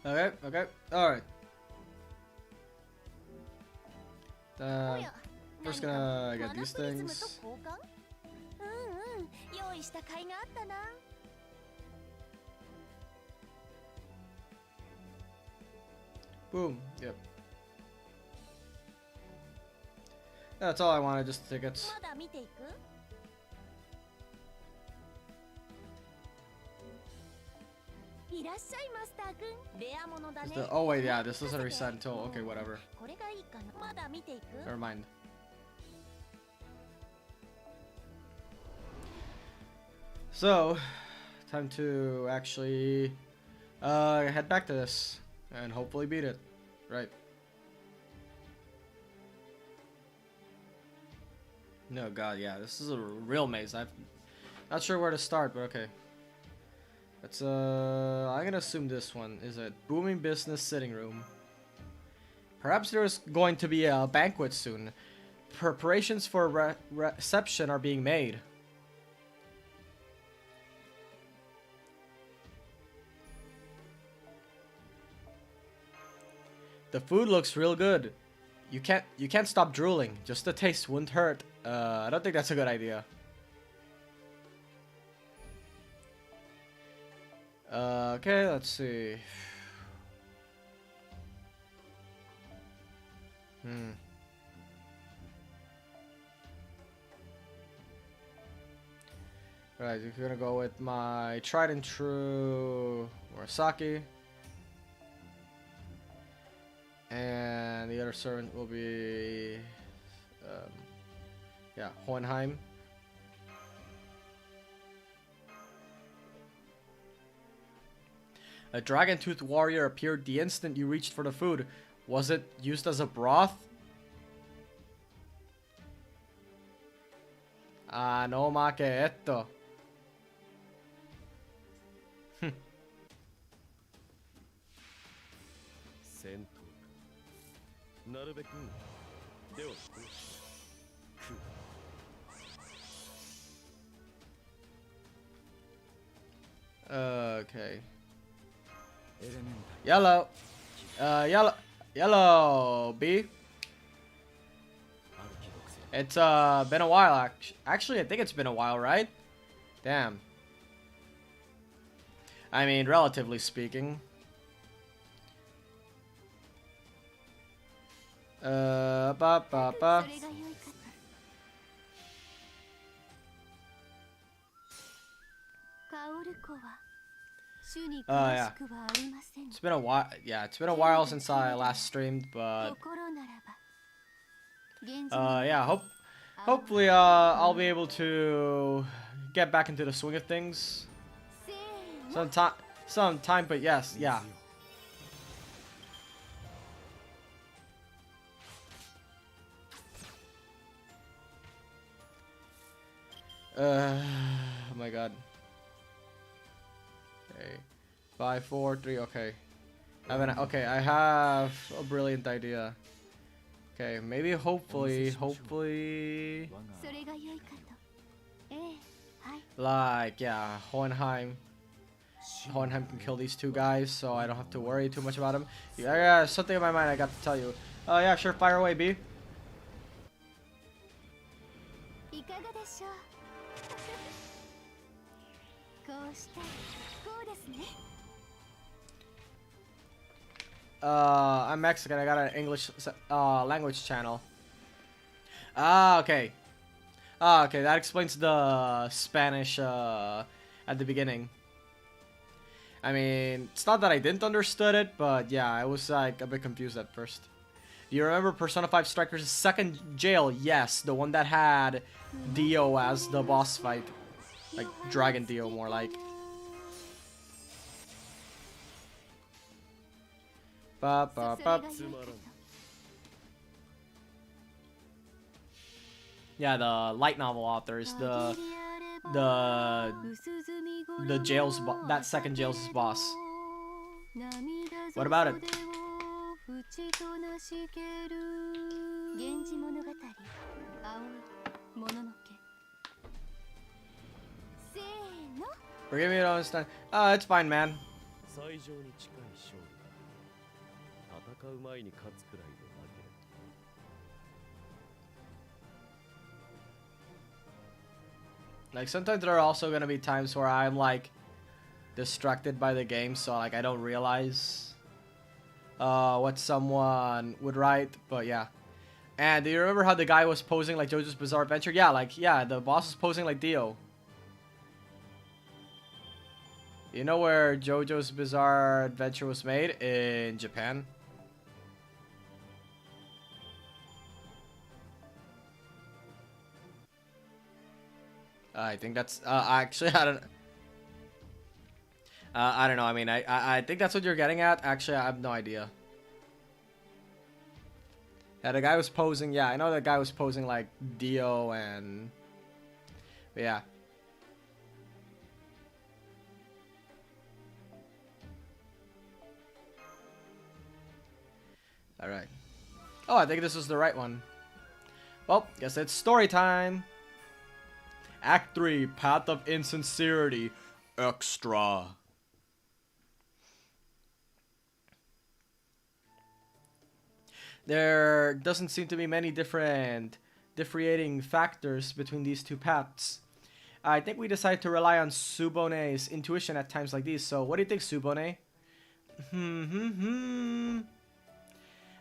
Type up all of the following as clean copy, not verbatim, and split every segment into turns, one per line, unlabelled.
Okay, okay, alright. First gonna get these things. Boom, yep. That's all I wanted, just the tickets. Oh wait, yeah, this doesn't reset until, okay, whatever. Never mind. So, time to actually head back to this and hopefully beat it, right? No, God, yeah, this is a real maze. I'm not sure where to start, but okay. It's I'm gonna assume this one is a booming business sitting room. Perhaps there's going to be a banquet soon. Preparations for reception are being made. The food looks real good. You can't stop drooling. Just the taste wouldn't hurt. I don't think that's a good idea. Okay, let's see. Alright, you're gonna go with my tried and true Murasaki. And the other servant will be yeah, Hohenheim. A dragon-toothed warrior appeared the instant you reached for the food. Was it used as a broth? Ah, no make etto. Okay. Yellow. Yellow B. It's been a while actually I think it's been a while, right? Damn. I mean, relatively speaking. Ba. Yeah. It's been a while. Yeah, it's been a while since I last streamed, but yeah. Hopefully, I'll be able to get back into the swing of things. Sometime, but yes, yeah. Oh my God. Okay, 5, 4, 3. Okay, I have a brilliant idea. Okay, maybe hopefully, like yeah, Hohenheim can kill these two guys, so I don't have to worry too much about him. Yeah, something in my mind I got to tell you. Yeah, sure, fire away, B. I'm Mexican. I got an English language channel. Ah, okay. Ah, okay. That explains the Spanish at the beginning. I mean, it's not that I didn't understood it, but yeah, I was like a bit confused at first. Do you remember Persona 5 Strikers' second jail? Yes, the one that had Dio as the boss fight. Like Dragon Dio, more like. Yeah, the light novel authors, the jail's that second jail's boss. What about it? Forgive me, I don't understand. It's fine, man. Like, sometimes there are also gonna be times where I'm, like, distracted by the game, so, like, I don't realize what someone would write, but yeah. And do you remember how the guy was posing like JoJo's Bizarre Adventure? Yeah, like, yeah, the boss was posing like Dio. You know where JoJo's Bizarre Adventure was made? In Japan. I think that's, actually, I don't know. I mean, I think that's what you're getting at. Actually, I have no idea. Yeah, the guy was posing. Yeah, I know that guy was posing like Dio and... But yeah. Alright. Oh, I think this was the right one. Well, guess it's story time. Act 3, Path of Insincerity. Extra. There doesn't seem to be many differentiating factors between these two paths. I think we decided to rely on Subone's intuition at times like these. So, what do you think, Subone?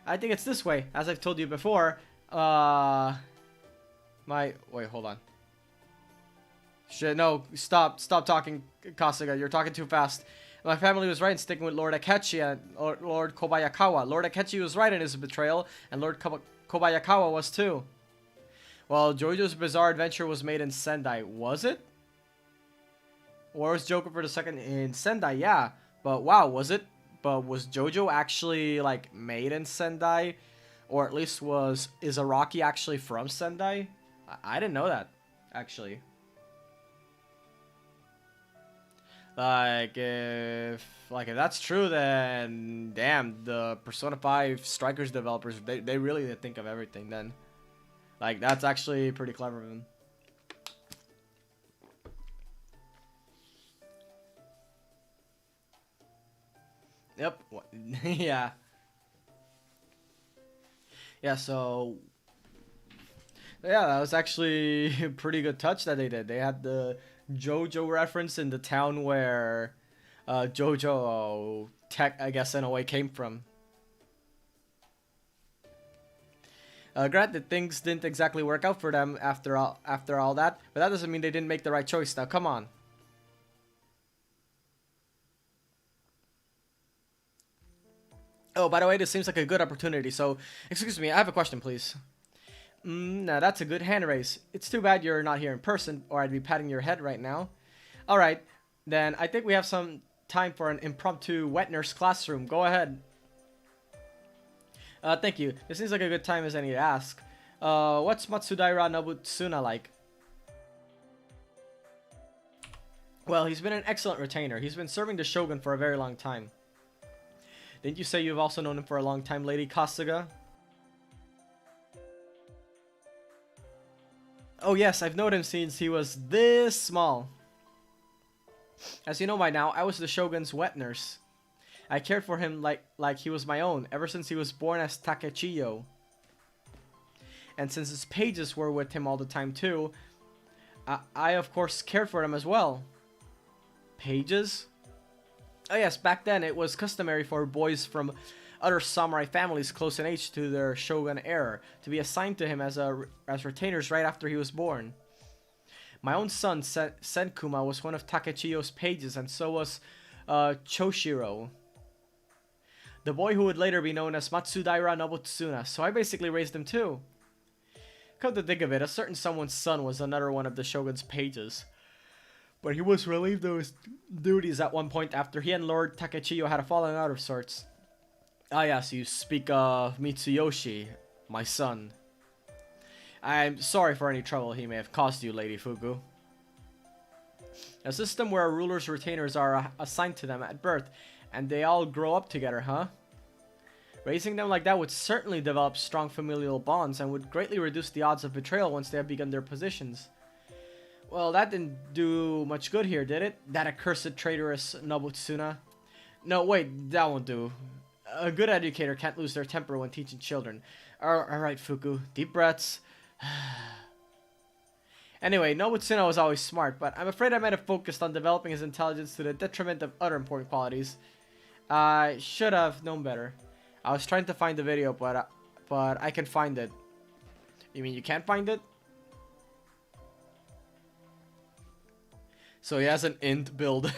I think it's this way. As I've told you before, wait, hold on. Shit, no, stop talking, Kasuga. You're talking too fast. My family was right in sticking with Lord Akechi and Lord Kobayakawa. Lord Akechi was right in his betrayal, and Lord Kobayakawa was too. Well, JoJo's Bizarre Adventure was made in Sendai, was it? Or was Joker for the second in Sendai? Yeah, but wow, was it? But was JoJo actually like made in Sendai, or at least was Izaraki actually from Sendai? I didn't know that, actually. Like, if that's true, then damn, the Persona 5 Strikers developers, they really did think of everything then. Like, that's actually pretty clever of them. Yep. Yeah. Yeah, so... Yeah, that was actually a pretty good touch that they did. They had the JoJo reference in the town where JoJo Tech, I guess, in a way, came from. Granted, things didn't exactly work out for them after all that, but that doesn't mean they didn't make the right choice. Now, come on. Oh, by the way, this seems like a good opportunity, so, excuse me, I have a question, please. Now that's a good hand raise. It's too bad you're not here in person, or I'd be patting your head right now. Alright, then I think we have some time for an impromptu wet nurse classroom. Go ahead. Thank you. This seems like a good time as any to ask. What's Matsudaira Nobutsuna like? Well, he's been an excellent retainer. He's been serving the Shogun for a very long time. Didn't you say you've also known him for a long time, Lady Kasuga? Oh yes, I've known him since he was this small. As you know by now, I was the Shogun's wet nurse. I cared for him like he was my own, ever since he was born as Takechiyo. And since his pages were with him all the time too, I of course cared for him as well. Pages? Oh yes, back then it was customary for boys from other samurai families close in age to their shogun heir to be assigned to him as retainers right after he was born. My own son, Senkuma, was one of Takechiyo's pages, and so was Choshiro, the boy who would later be known as Matsudaira Nobutsuna, so I basically raised him too. Come to think of it, a certain someone's son was another one of the shogun's pages. But he was relieved of his duties at one point after he and Lord Takechiyo had a falling out of sorts. Ah yes, you speak of Mitsuyoshi, my son. I'm sorry for any trouble he may have caused you, Lady Fugu. A system where a ruler's retainers are assigned to them at birth, and they all grow up together, huh? Raising them like that would certainly develop strong familial bonds and would greatly reduce the odds of betrayal once they have begun their positions. Well, that didn't do much good here, did it? That accursed traitorous Nobutsuna. No, wait, that won't do. A good educator can't lose their temper when teaching children. Alright, Fuku. Deep breaths. Anyway, Nobutsuna was always smart, but I'm afraid I might have focused on developing his intelligence to the detriment of other important qualities. I should have known better. I was trying to find the video, but I can find it. You mean you can't find it? So he has an int build.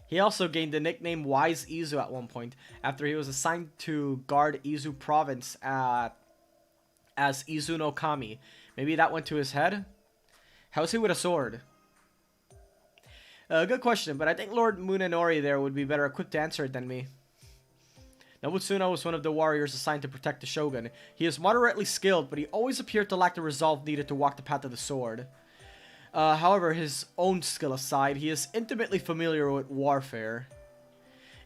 He also gained the nickname Wise Izu at one point, after he was assigned to guard Izu province as Izu no Kami. Maybe that went to his head? How's he with a sword? Good question, but I think Lord Munenori there would be better equipped to answer it than me. Nobutsuna was one of the warriors assigned to protect the shogun. He is moderately skilled, but he always appeared to lack the resolve needed to walk the path of the sword. However, his own skill aside, he is intimately familiar with warfare.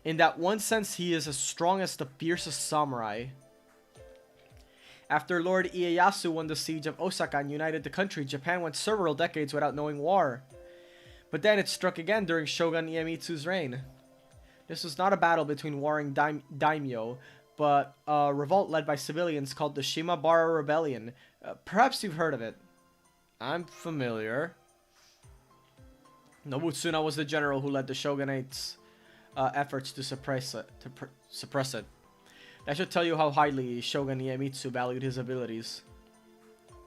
In that one sense, he is as strong as the fiercest samurai. After Lord Ieyasu won the siege of Osaka and united the country, Japan went several decades without knowing war. But then it struck again during Shogun Iemitsu's reign. This was not a battle between warring daimyo, but a revolt led by civilians called the Shimabara Rebellion. Perhaps you've heard of it. I'm familiar. Nobutsuna was the general who led the shogunate's efforts to suppress it. That should tell you how highly Shogun Iemitsu valued his abilities.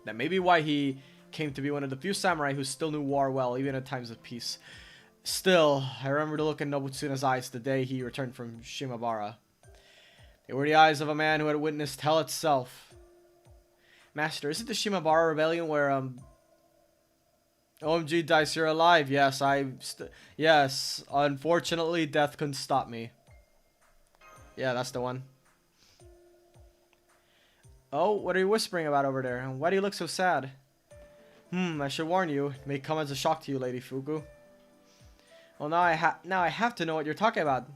That may be why he came to be one of the few samurai who still knew war well, even at times of peace. Still, I remember the look in Nobutsuna's eyes the day he returned from Shimabara. They were the eyes of a man who had witnessed hell itself. Master, is it the Shimabara Rebellion where, OMG, Dice, you're alive. Yes, yes, unfortunately, death couldn't stop me. Yeah, that's the one. Oh, what are you whispering about over there? Why do you look so sad? I should warn you. It may come as a shock to you, Lady Fuku. Well, now I have to know what you're talking about.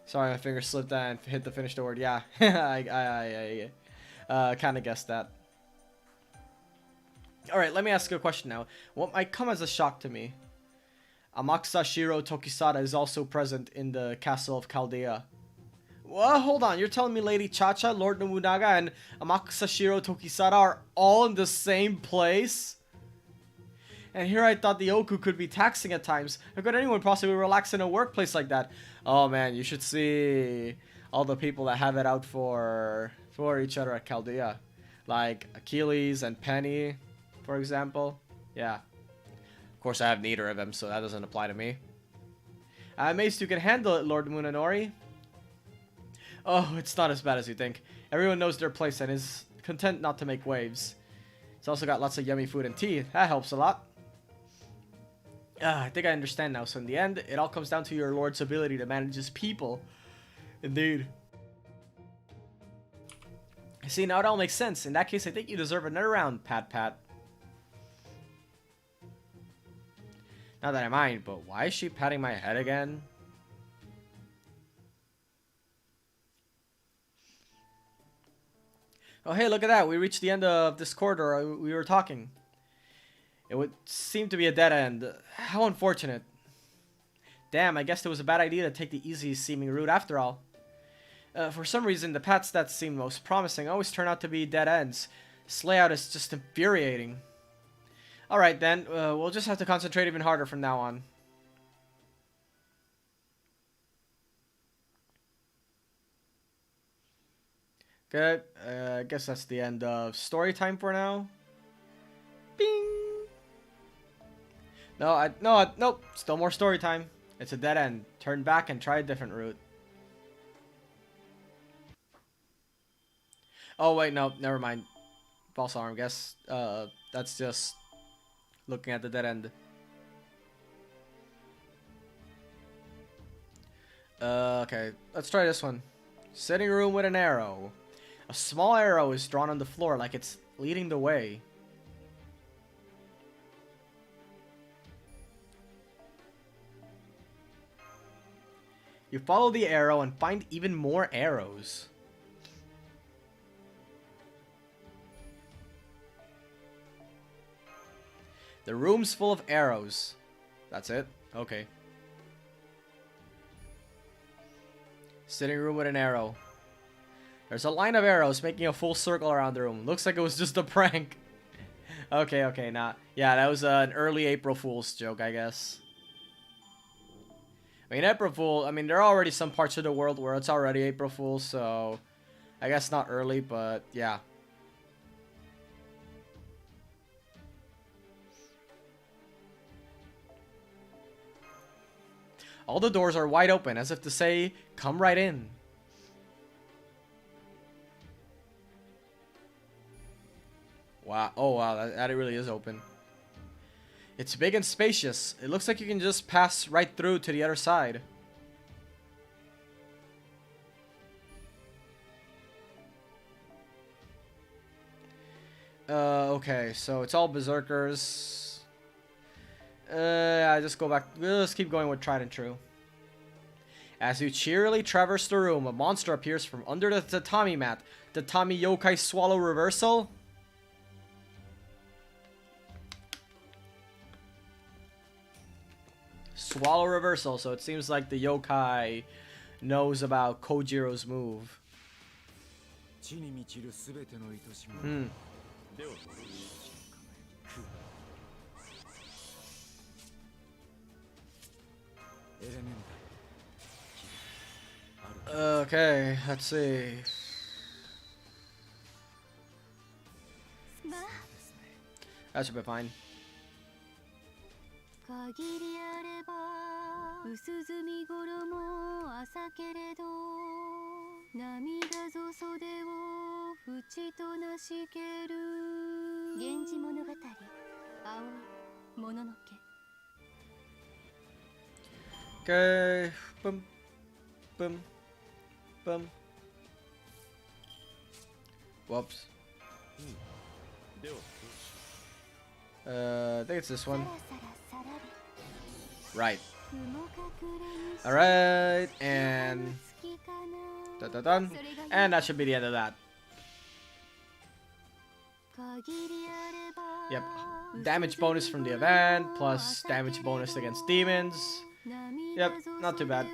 Sorry, my finger slipped and hit the finish the word. Yeah, I kind of guessed that. Alright, let me ask you a question now. What might come as a shock to me? Amakusa Shiro Tokisada is also present in the castle of Chaldea. Well, hold on. You're telling me Lady Chacha, Lord Nobunaga, and Amakusa Shiro Tokisada are all in the same place? And here I thought the Ooku could be taxing at times. How could anyone possibly relax in a workplace like that? Oh man, you should see all the people that have it out for each other at Chaldea. Like Achilles and Penny, for example. Yeah. Of course, I have neither of them, so that doesn't apply to me. I'm amazed you can handle it, Lord Munenori. Oh, it's not as bad as you think. Everyone knows their place and is content not to make waves. It's also got lots of yummy food and tea. That helps a lot. I think I understand now. So in the end, it all comes down to your lord's ability to manage his people. Indeed. See, now it all makes sense. In that case, I think you deserve another round, Pat. Not that I mind, but why is she patting my head again? Oh, hey, look at that. We reached the end of this corridor we were talking. It would seem to be a dead end. How unfortunate. Damn, I guess it was a bad idea to take the easiest seeming route after all. For some reason, the paths that seem most promising always turn out to be dead ends. This layout is just infuriating. Alright then, we'll just have to concentrate even harder from now on. Good. I guess that's the end of story time for now. Bing! Nope. Still more story time. It's a dead end. Turn back and try a different route. Oh, wait, no. Never mind. False alarm, guess. That's just looking at the dead end. Okay. Let's try this one. Sitting room with an arrow. A small arrow is drawn on the floor like it's leading the way. You follow the arrow and find even more arrows. The room's full of arrows. That's it? Okay. Sitting room with an arrow. There's a line of arrows making a full circle around the room. Looks like it was just a prank. Okay, nah. Yeah, that was an early April Fool's joke, I guess. I mean, April Fool, I mean, there are already some parts of the world where it's already April Fool's, so I guess not early, but yeah. All the doors are wide open, as if to say, come right in. Wow. Oh, wow. That really is open. It's big and spacious. It looks like you can just pass right through to the other side. Okay. So it's all berserkers. I just go back. Let's keep going with tried and true. As you cheerily traverse the room, a monster appears from under the tatami mat. Tatami yokai swallow reversal? Swallow reversal, so it seems like the yokai knows about Kojiro's move. Okay, let's see. That should be fine. Okay, boom, boom, boom. Whoops. I think it's this one. Right. Alright, and dun. And that should be the end of that. Yep. Damage bonus from the event, plus damage bonus against demons. Yep, not too bad.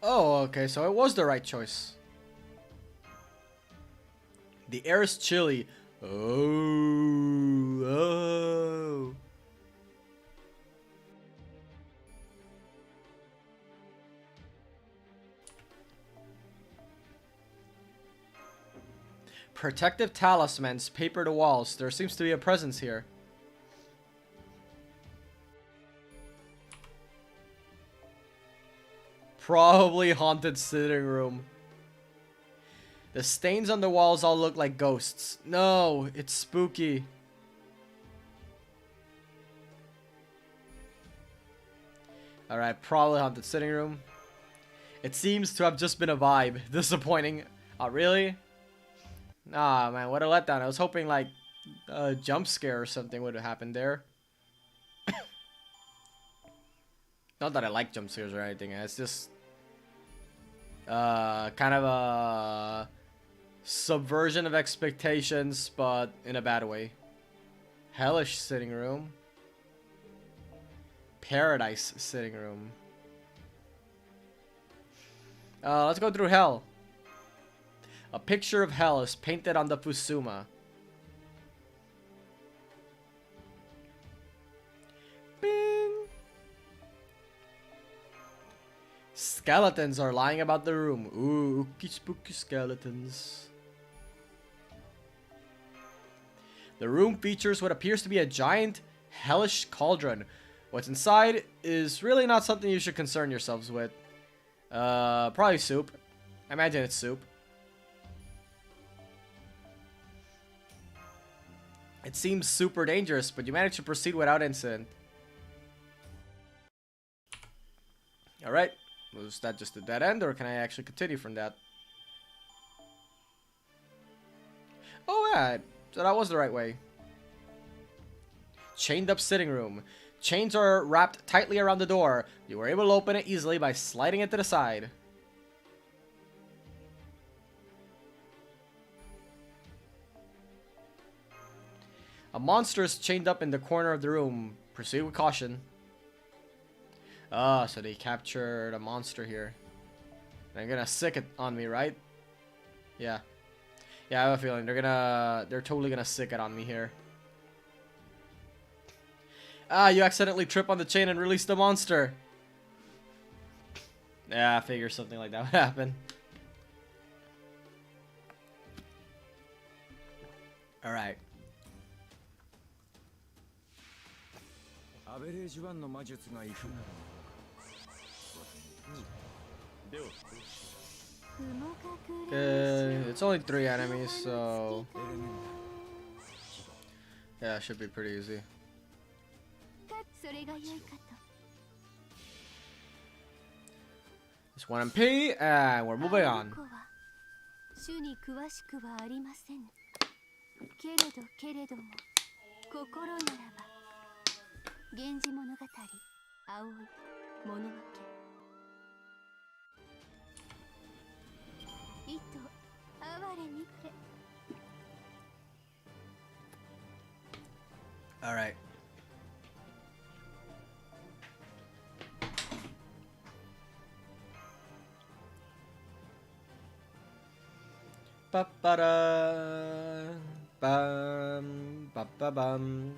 Oh, okay, so it was the right choice. The air is chilly. Oh. Protective talismans paper the walls. There seems to be a presence here. Probably haunted sitting room. The stains on the walls all look like ghosts. No, it's spooky. Alright, probably haunted sitting room. It seems to have just been a vibe. Disappointing. Oh, really? Nah, man, what a letdown. I was hoping, like, a jump scare or something would have happened there. Not that I like jump scares or anything. It's just kind of a subversion of expectations, but in a bad way. Hellish sitting room. Paradise sitting room. Let's go through hell. A picture of hell is painted on the Fusuma. Bing! Skeletons are lying about the room. Ooh, ooky spooky skeletons. The room features what appears to be a giant, hellish cauldron. What's inside is really not something you should concern yourselves with. Probably soup. I imagine it's soup. It seems super dangerous, but you managed to proceed without incident. Alright. Was that just a dead end, or can I actually continue from that? Oh yeah, so that was the right way. Chained up sitting room. Chains are wrapped tightly around the door. You were able to open it easily by sliding it to the side. A monster is chained up in the corner of the room. Proceed with caution. Ah, so they captured a monster here. They're gonna sick it on me, right? Yeah. Yeah, I have a feeling they're totally gonna sick it on me here. Ah, you accidentally trip on the chain and release the monster. Yeah, I figure something like that would happen. Alright. Okay, it's only 3 enemies, so yeah, it should be pretty easy. Just 1 MP, and we're moving on. Alright. Ba-ba-da, bum, ba-ba-bum.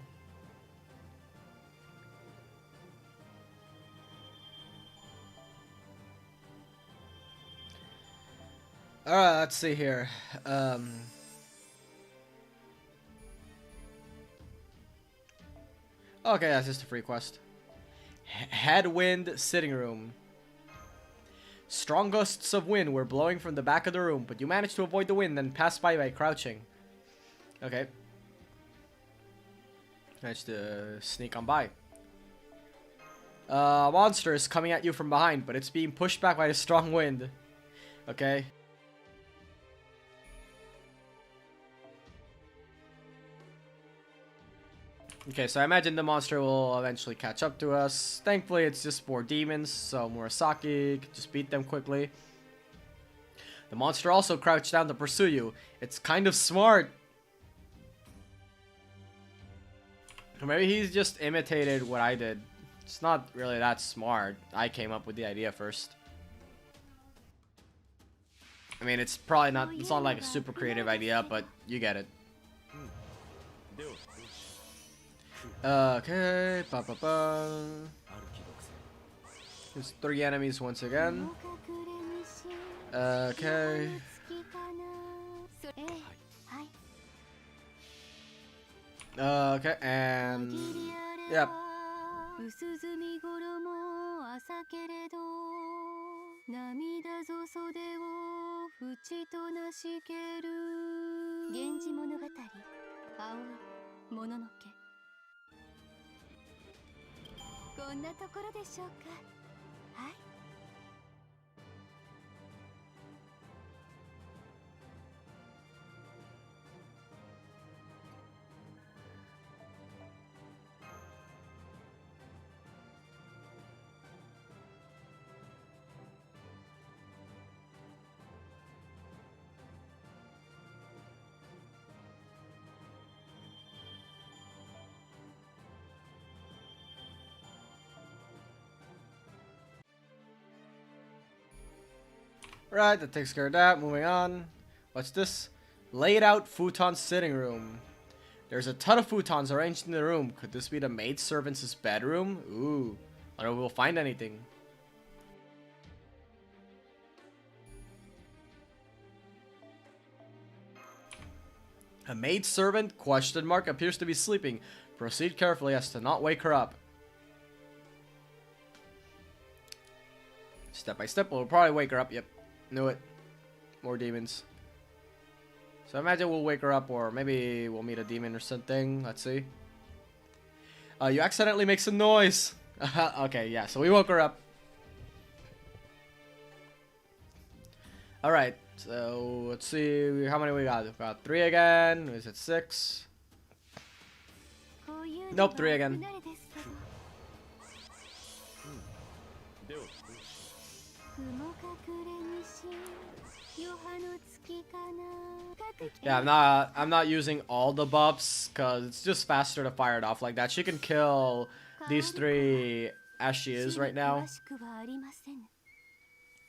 Alright, let's see here. Okay, that's just a free quest. Headwind sitting room. Strong gusts of wind were blowing from the back of the room, but you managed to avoid the wind and pass by crouching. Okay. Managed to sneak on by. Monster is coming at you from behind, but it's being pushed back by the strong wind. Okay. Okay, so I imagine the monster will eventually catch up to us. Thankfully, it's just more demons, so Murasaki can just beat them quickly. The monster also crouched down to pursue you. It's kind of smart. Or maybe he's just imitated what I did. It's not really that smart. I came up with the idea first. I mean, it's probably not, it's not like a super creative idea, but you get it. Okay, ba-ba-ba. There's 3 enemies once again. Okay. Okay, and yep. Right, that takes care of that. Moving on. What's this? Laid out futon sitting room. There's a ton of futons arranged in the room. Could this be the maid servant's bedroom? Ooh. I don't know if we'll find anything. A maid servant, question mark, appears to be sleeping. Proceed carefully as to not wake her up. Step by step, we'll probably wake her up. Yep, knew it. More demons. So I imagine we'll wake her up, or maybe we'll meet a demon or something. Let's see. You accidentally make some noise. Okay, yeah, so we woke her up. Alright, so let's see how many we got. We've got 3 again. Is it 6? Nope, 3 again. Yeah, I'm not using all the buffs because it's just faster to fire it off like that. She can kill these 3 as she is right now.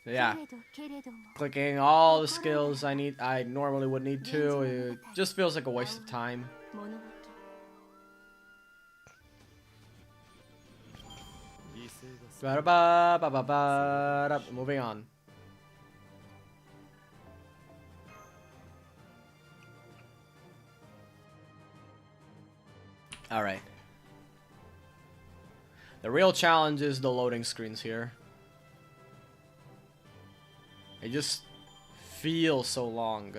So yeah, clicking all the skills I normally would need to, it just feels like a waste of time. Moving on. Alright. The real challenge is the loading screens here. They just feel so long.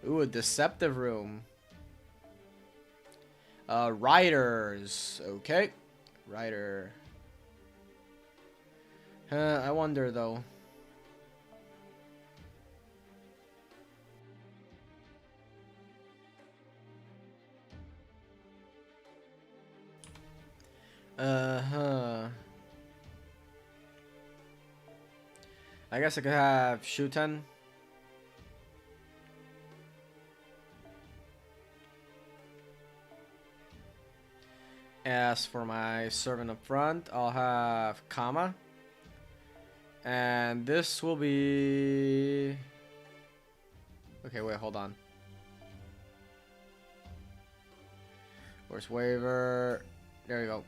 Ooh, a deceptive room. Riders. Okay. Rider. I wonder though. I guess I could have Shuten. As for my servant up front, I'll have Kama. And this will be... Okay, wait, hold on. Where's Waver? There you go.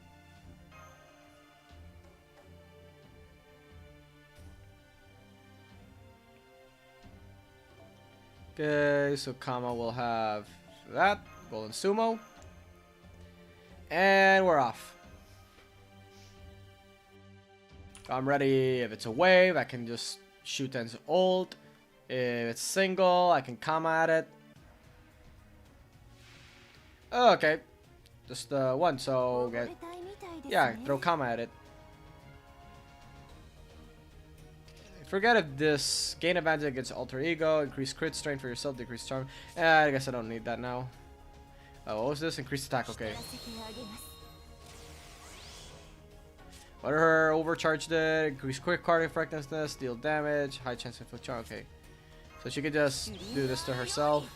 Okay, so Kama will have that. Golden Sumo. And we're off. I'm ready. If it's a wave, I can just shoot Ten's ult. If it's single, I can Kama at it. Oh, okay. Just one, so get... Yeah, throw Kama at it. Forget if this gain advantage against alter ego, increase crit strength for yourself, decrease charm. I guess I don't need that now. Oh, what was this? Increased attack, okay. What are her overcharge did? Increase quick card effectiveness, deal damage, high chance of charm, okay. So she could just do this to herself.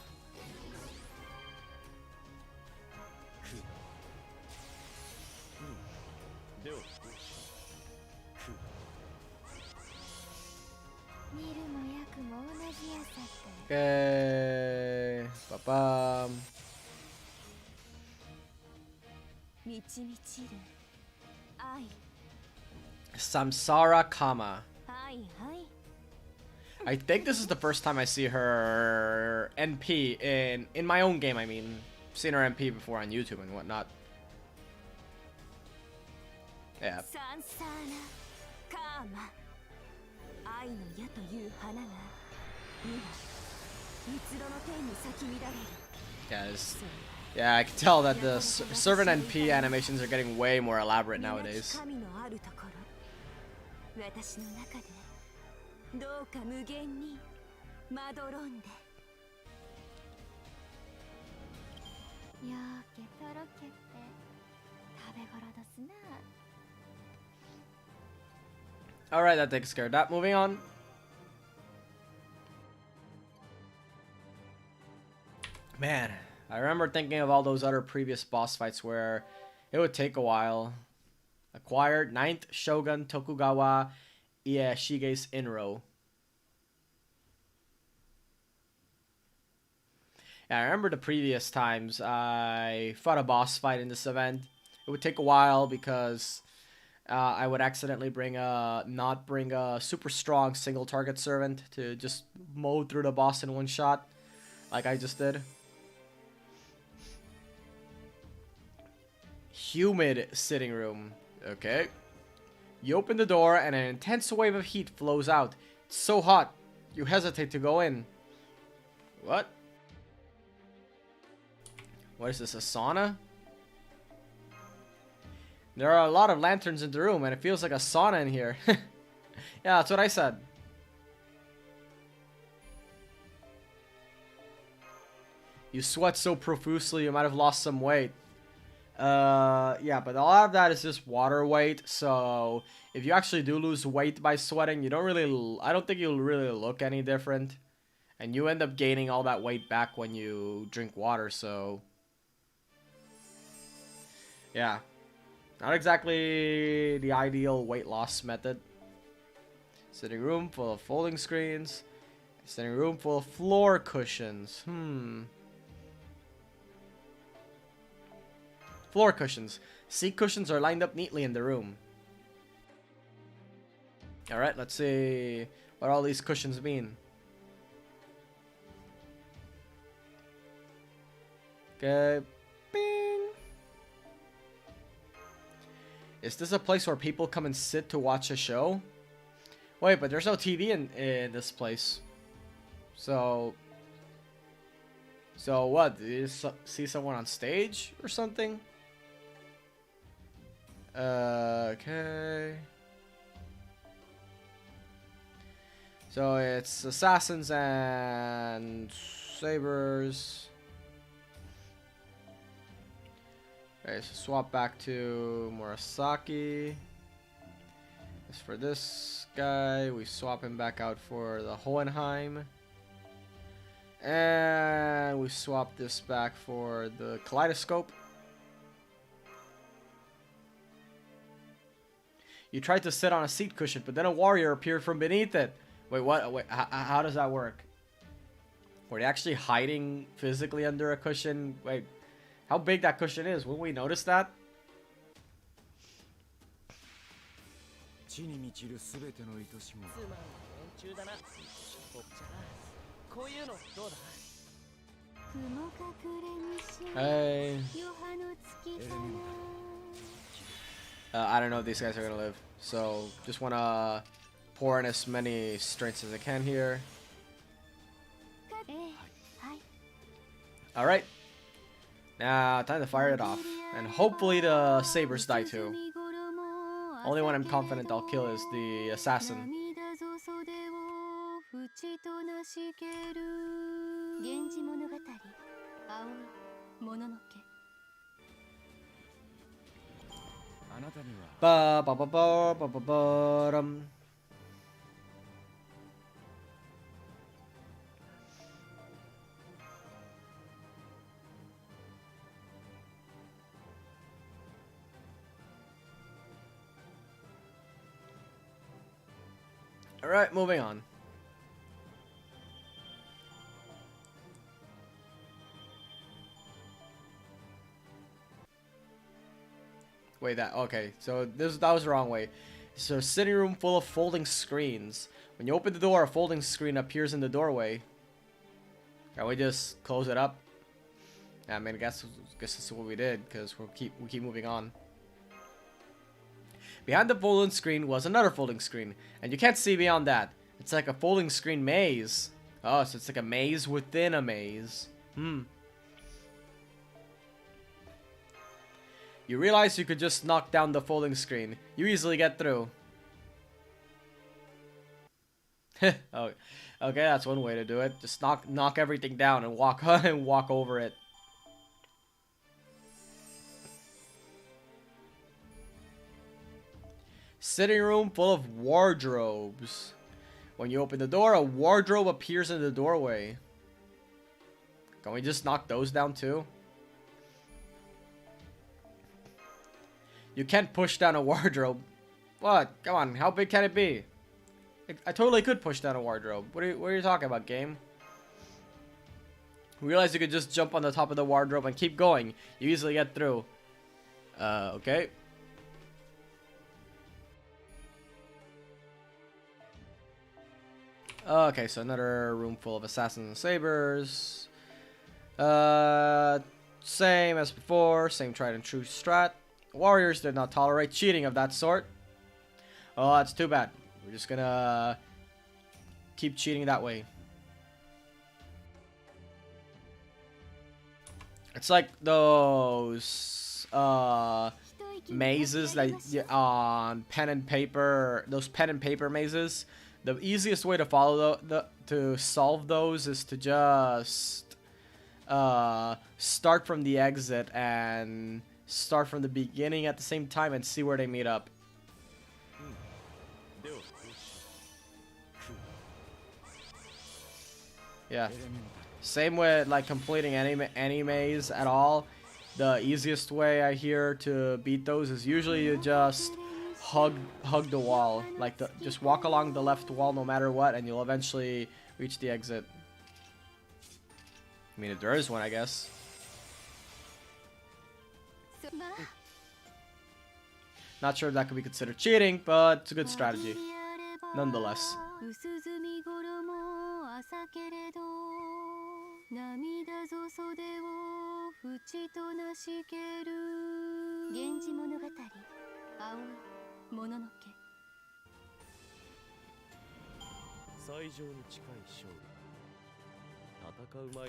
Okay. Ba-bam. Samsara Kama. I think this is the first time I see her NP in my own game. I mean, I've seen her NP before on YouTube and whatnot. Yeah. Guys. Yeah, I can tell that the servant NP animations are getting way more elaborate nowadays. Alright, that takes care of that. Moving on. Man, I remember thinking of all those other previous boss fights where it would take a while. Acquired 9th Shogun Tokugawa Ieshige's Inro. Yeah, I remember the previous times I fought a boss fight in this event. It would take a while because I would accidentally not bring a super strong single target servant to just mow through the boss in one shot, like I just did. Humid sitting room. Okay. You open the door and an intense wave of heat flows out. It's so hot, you hesitate to go in. What? What is this, a sauna? There are a lot of lanterns in the room and it feels like a sauna in here. Yeah, that's what I said. You sweat so profusely you might have lost some weight. Yeah, but a lot of that is just water weight. So if you actually do lose weight by sweating, you don't really, I don't think you'll really look any different. And you end up gaining all that weight back when you drink water, so yeah. Not exactly the ideal weight loss method. Sitting room full of folding screens. Sitting room full of floor cushions. Floor cushions. Seat cushions are lined up neatly in the room. Alright, let's see what all these cushions mean. Okay. Bing. Is this a place where people come and sit to watch a show? Wait, but there's no TV in this place. So what? Did you see someone on stage or something? Okay. So it's assassins and sabers. Okay, so swap back to Murasaki. As for this guy, we swap him back out for the Hohenheim. And we swap this back for the Kaleidoscope. You tried to sit on a seat cushion, but then a warrior appeared from beneath it. Wait, what? Wait, how does that work? Were they actually hiding physically under a cushion? Wait. How big that cushion is? Will we notice that? Hey. I don't know if these guys are gonna live, so just wanna pour in as many strengths as I can here. Alright. Now, time to fire it off. And hopefully the sabers die too. Only one I'm confident I'll kill is the assassin. Ba ba ba ba ba ba ba dum. Alright, moving on. Wait, okay, so that was the wrong way. So, sitting room full of folding screens. When you open the door, a folding screen appears in the doorway. Can we just close it up? Yeah, I mean, I guess that's what we did, because we keep moving on. Behind the folding screen was another folding screen, and you can't see beyond that. It's like a folding screen maze. Oh, so it's like a maze within a maze. You realize you could just knock down the folding screen. You easily get through. Oh, okay, that's one way to do it. Just knock everything down and walk over it. Sitting room full of wardrobes. When you open the door, a wardrobe appears in the doorway. Can we just knock those down too? You can't push down a wardrobe. What? Come on, how big can it be? I totally could push down a wardrobe. What are you talking about, game? Realize you could just jump on the top of the wardrobe and keep going. You easily get through. Okay. Okay, so another room full of assassins and sabers. Same as before, same tried and true strat. Warriors did not tolerate cheating of that sort. Oh, that's too bad. We're just gonna keep cheating that way. It's like those mazes that on pen and paper, those pen and paper mazes. The easiest way to follow to solve those is to just start from the exit and start from the beginning at the same time and see where they meet up. Yeah. Same with like completing any maze at all. The easiest way I hear to beat those is usually you just hug the wall. Like just walk along the left wall no matter what, and you'll eventually reach the exit. I mean, if there is one, I guess. Not sure if that could be considered cheating, but it's a good strategy, nonetheless.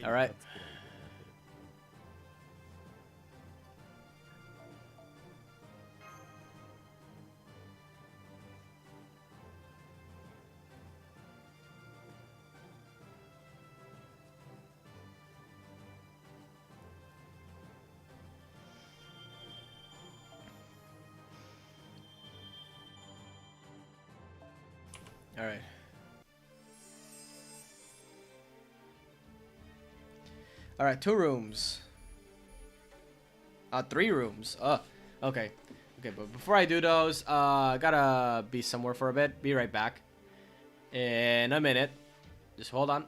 All right. All right. All right, 2 rooms. 3 rooms. Okay. Okay, but before I do those, I gotta be somewhere for a bit. Be right back. In a minute. Just hold on.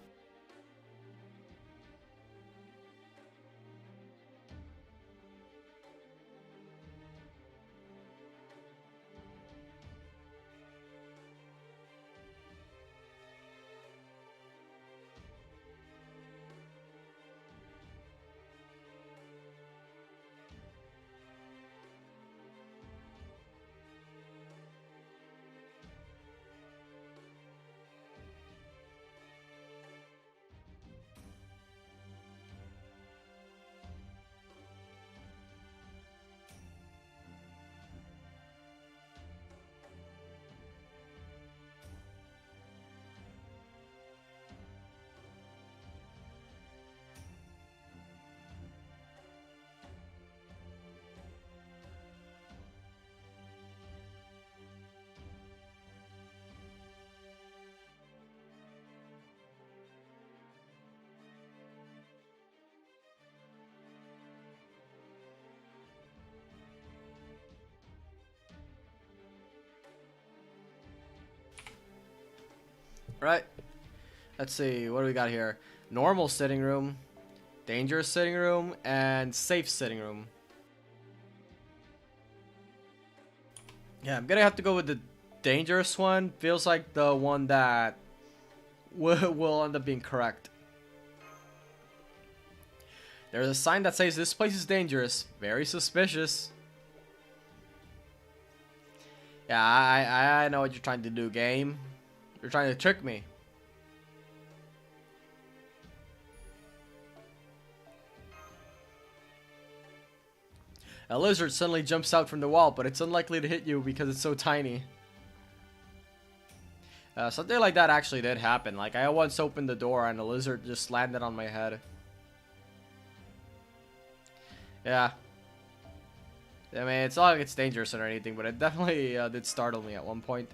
Right. Let's see. What do we got here? Normal sitting room, dangerous sitting room, and safe sitting room. Yeah, I'm gonna have to go with the dangerous one. Feels like the one that will end up being correct. There's a sign that says this place is dangerous. Very suspicious. Yeah, I know what you're trying to do, game. You're trying to trick me. A lizard suddenly jumps out from the wall, but it's unlikely to hit you because it's so tiny. Something like that actually did happen. Like, I once opened the door and a lizard just landed on my head. Yeah. I mean, it's not like it's dangerous or anything, but it definitely did startle me at one point.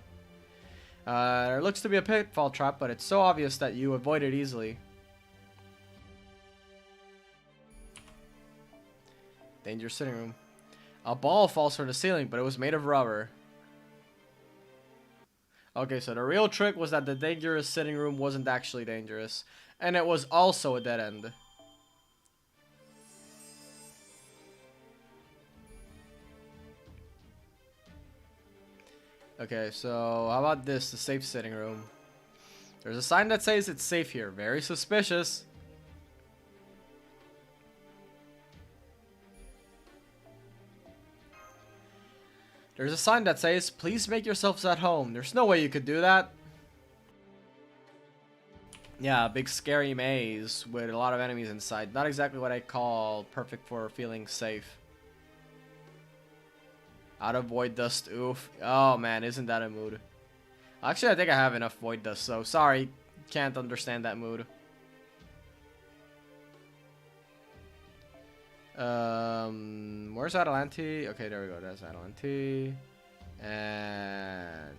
There looks to be a pitfall trap, but it's so obvious that you avoid it easily. Dangerous sitting room. A ball falls from the ceiling, but it was made of rubber. Okay, so the real trick was that the dangerous sitting room wasn't actually dangerous. And it was also a dead end. Okay, so how about this, the safe sitting room? There's a sign that says it's safe here. Very suspicious. There's a sign that says, please make yourselves at home. There's no way you could do that. Yeah, a big scary maze with a lot of enemies inside. Not exactly what I call perfect for feeling safe. Out of void dust, oof. Oh man, isn't that a mood? Actually, I think I have enough void dust, so sorry. Can't understand that mood. Where's Atalante? Okay, there we go. That's Atalante. And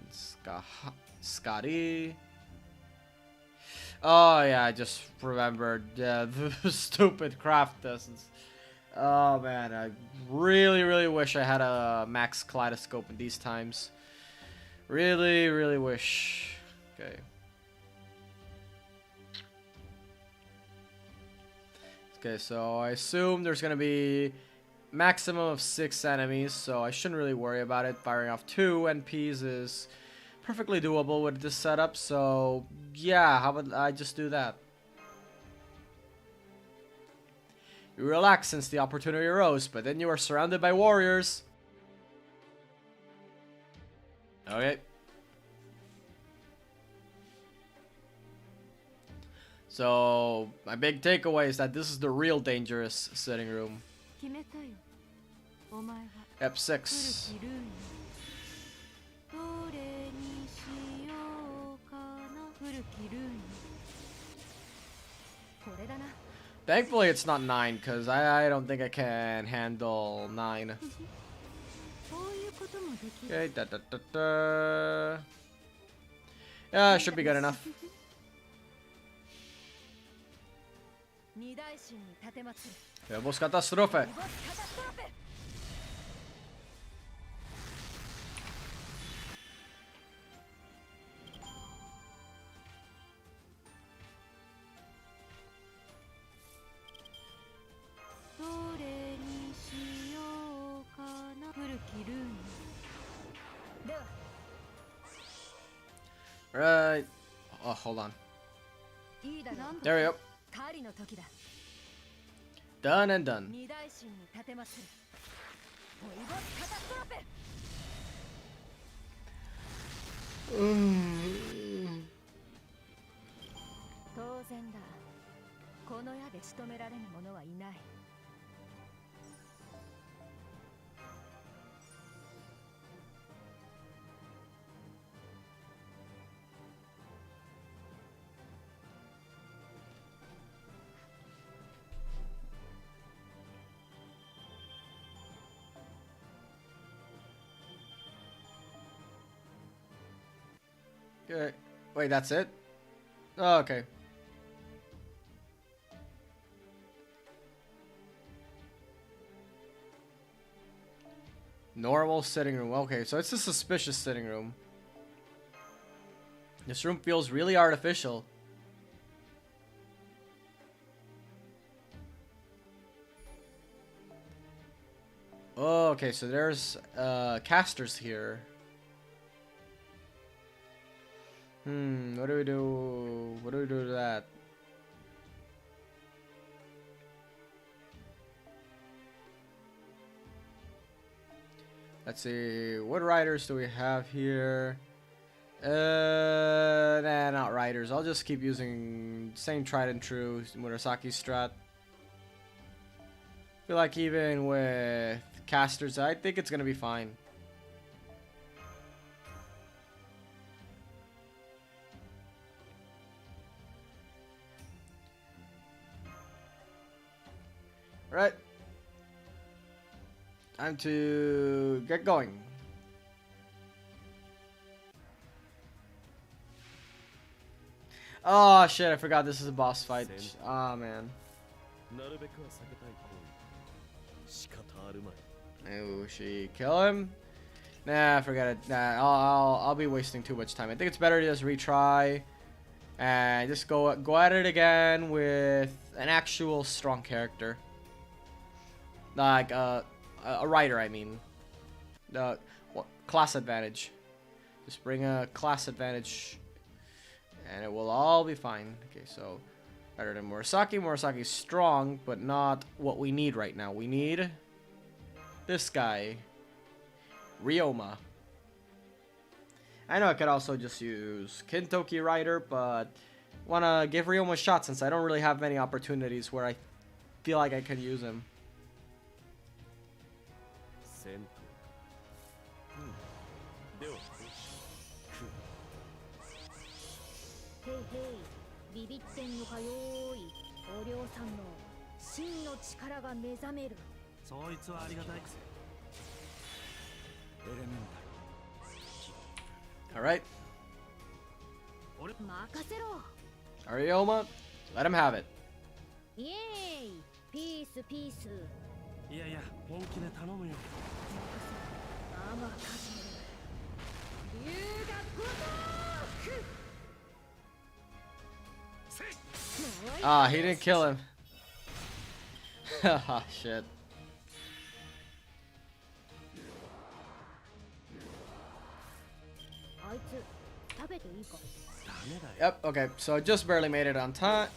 Scotty. Oh yeah, I just remembered the stupid craft distance. Oh man, I really wish I had a max kaleidoscope in these times. Really wish. Okay. Okay, so I assume there's gonna be maximum of 6 enemies, so I shouldn't really worry about it. Firing off 2 NPs is perfectly doable with this setup, so yeah, how about I just do that? You relax since the opportunity arose, but then you are surrounded by warriors. Okay. So, my big takeaway is that this is the real dangerous sitting room. F6. Thankfully it's not 9, because I don't think I can handle 9. Okay, Yeah, should be good enough. Vemos catástrofe. Right. Oh, hold on. There we go. Done and done. Okay. Wait, that's it? Oh, okay. Normal sitting room. Okay, so it's a suspicious sitting room. This room feels really artificial. Oh, okay, so there's casters here. What do we do? What do we do to that? Let's see, what riders do we have here? Nah, not riders. I'll just keep using same tried and true Murasaki strat. Feel like even with casters, I think it's gonna be fine. Right. Time to get going. Oh shit, I forgot this is a boss fight. Oh man. Oh, she kill him? Nah, forget it. Nah, I'll be wasting too much time. I think it's better to just retry and just go at it again with an actual strong character. Like a rider, I mean. Class advantage. Just bring a class advantage and it will all be fine. Okay, so better than Murasaki. Murasaki's strong, but not what we need right now. We need this guy. Ryoma. I know I could also just use Kintoki Rider, but wanna give Ryoma a shot since I don't really have many opportunities where I feel like I can use him. Alright. Ryoma, let him have it. Ah, he didn't kill him. Haha, shit. Yep, okay, so I just barely made it on time.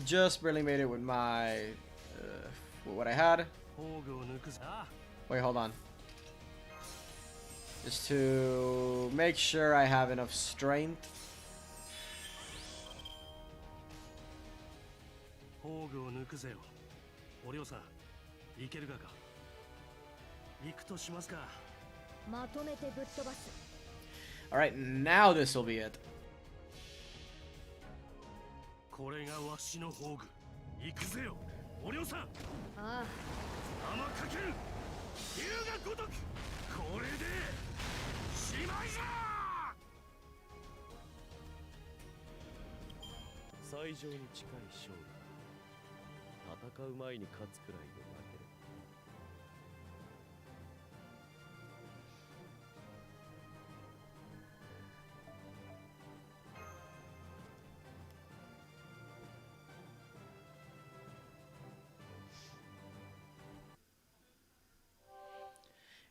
Just barely made it with my... what I had. Wait, hold on. Just to make sure I have enough strength. Alright, now this will be it.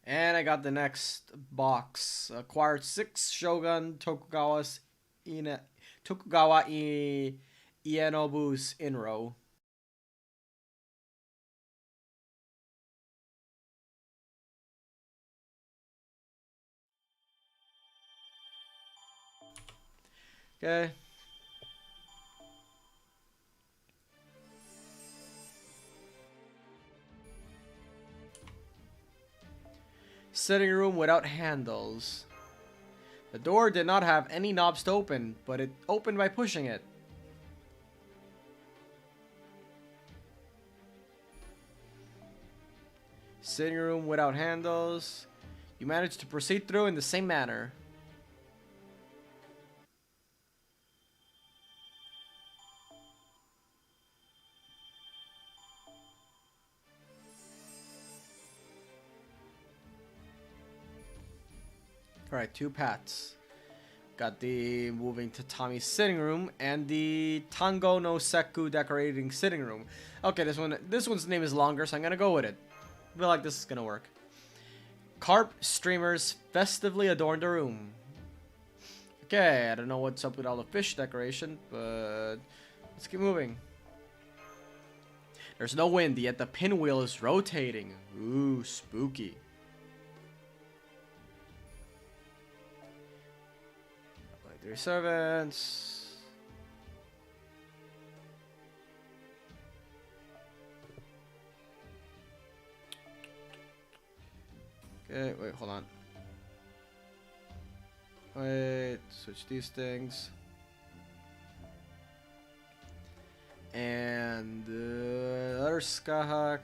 And I got the next box. Acquired 6 Shogun Tokugawa Ienobu's Inro. Okay. Sitting room without handles. The door did not have any knobs to open, but it opened by pushing it. Sitting room without handles. You managed to proceed through in the same manner. Alright, 2 paths. Got the moving tatami sitting room and the Tango no Seku decorating sitting room. Okay, this one's name is longer, so I'm gonna go with it. I feel like this is gonna work. Carp streamers festively adorn the room. Okay, I don't know what's up with all the fish decoration, but let's keep moving. There's no wind, yet the pinwheel is rotating. Ooh, spooky. Like 3 servants. Okay, wait, hold on. Wait, switch these things. And other Skahak,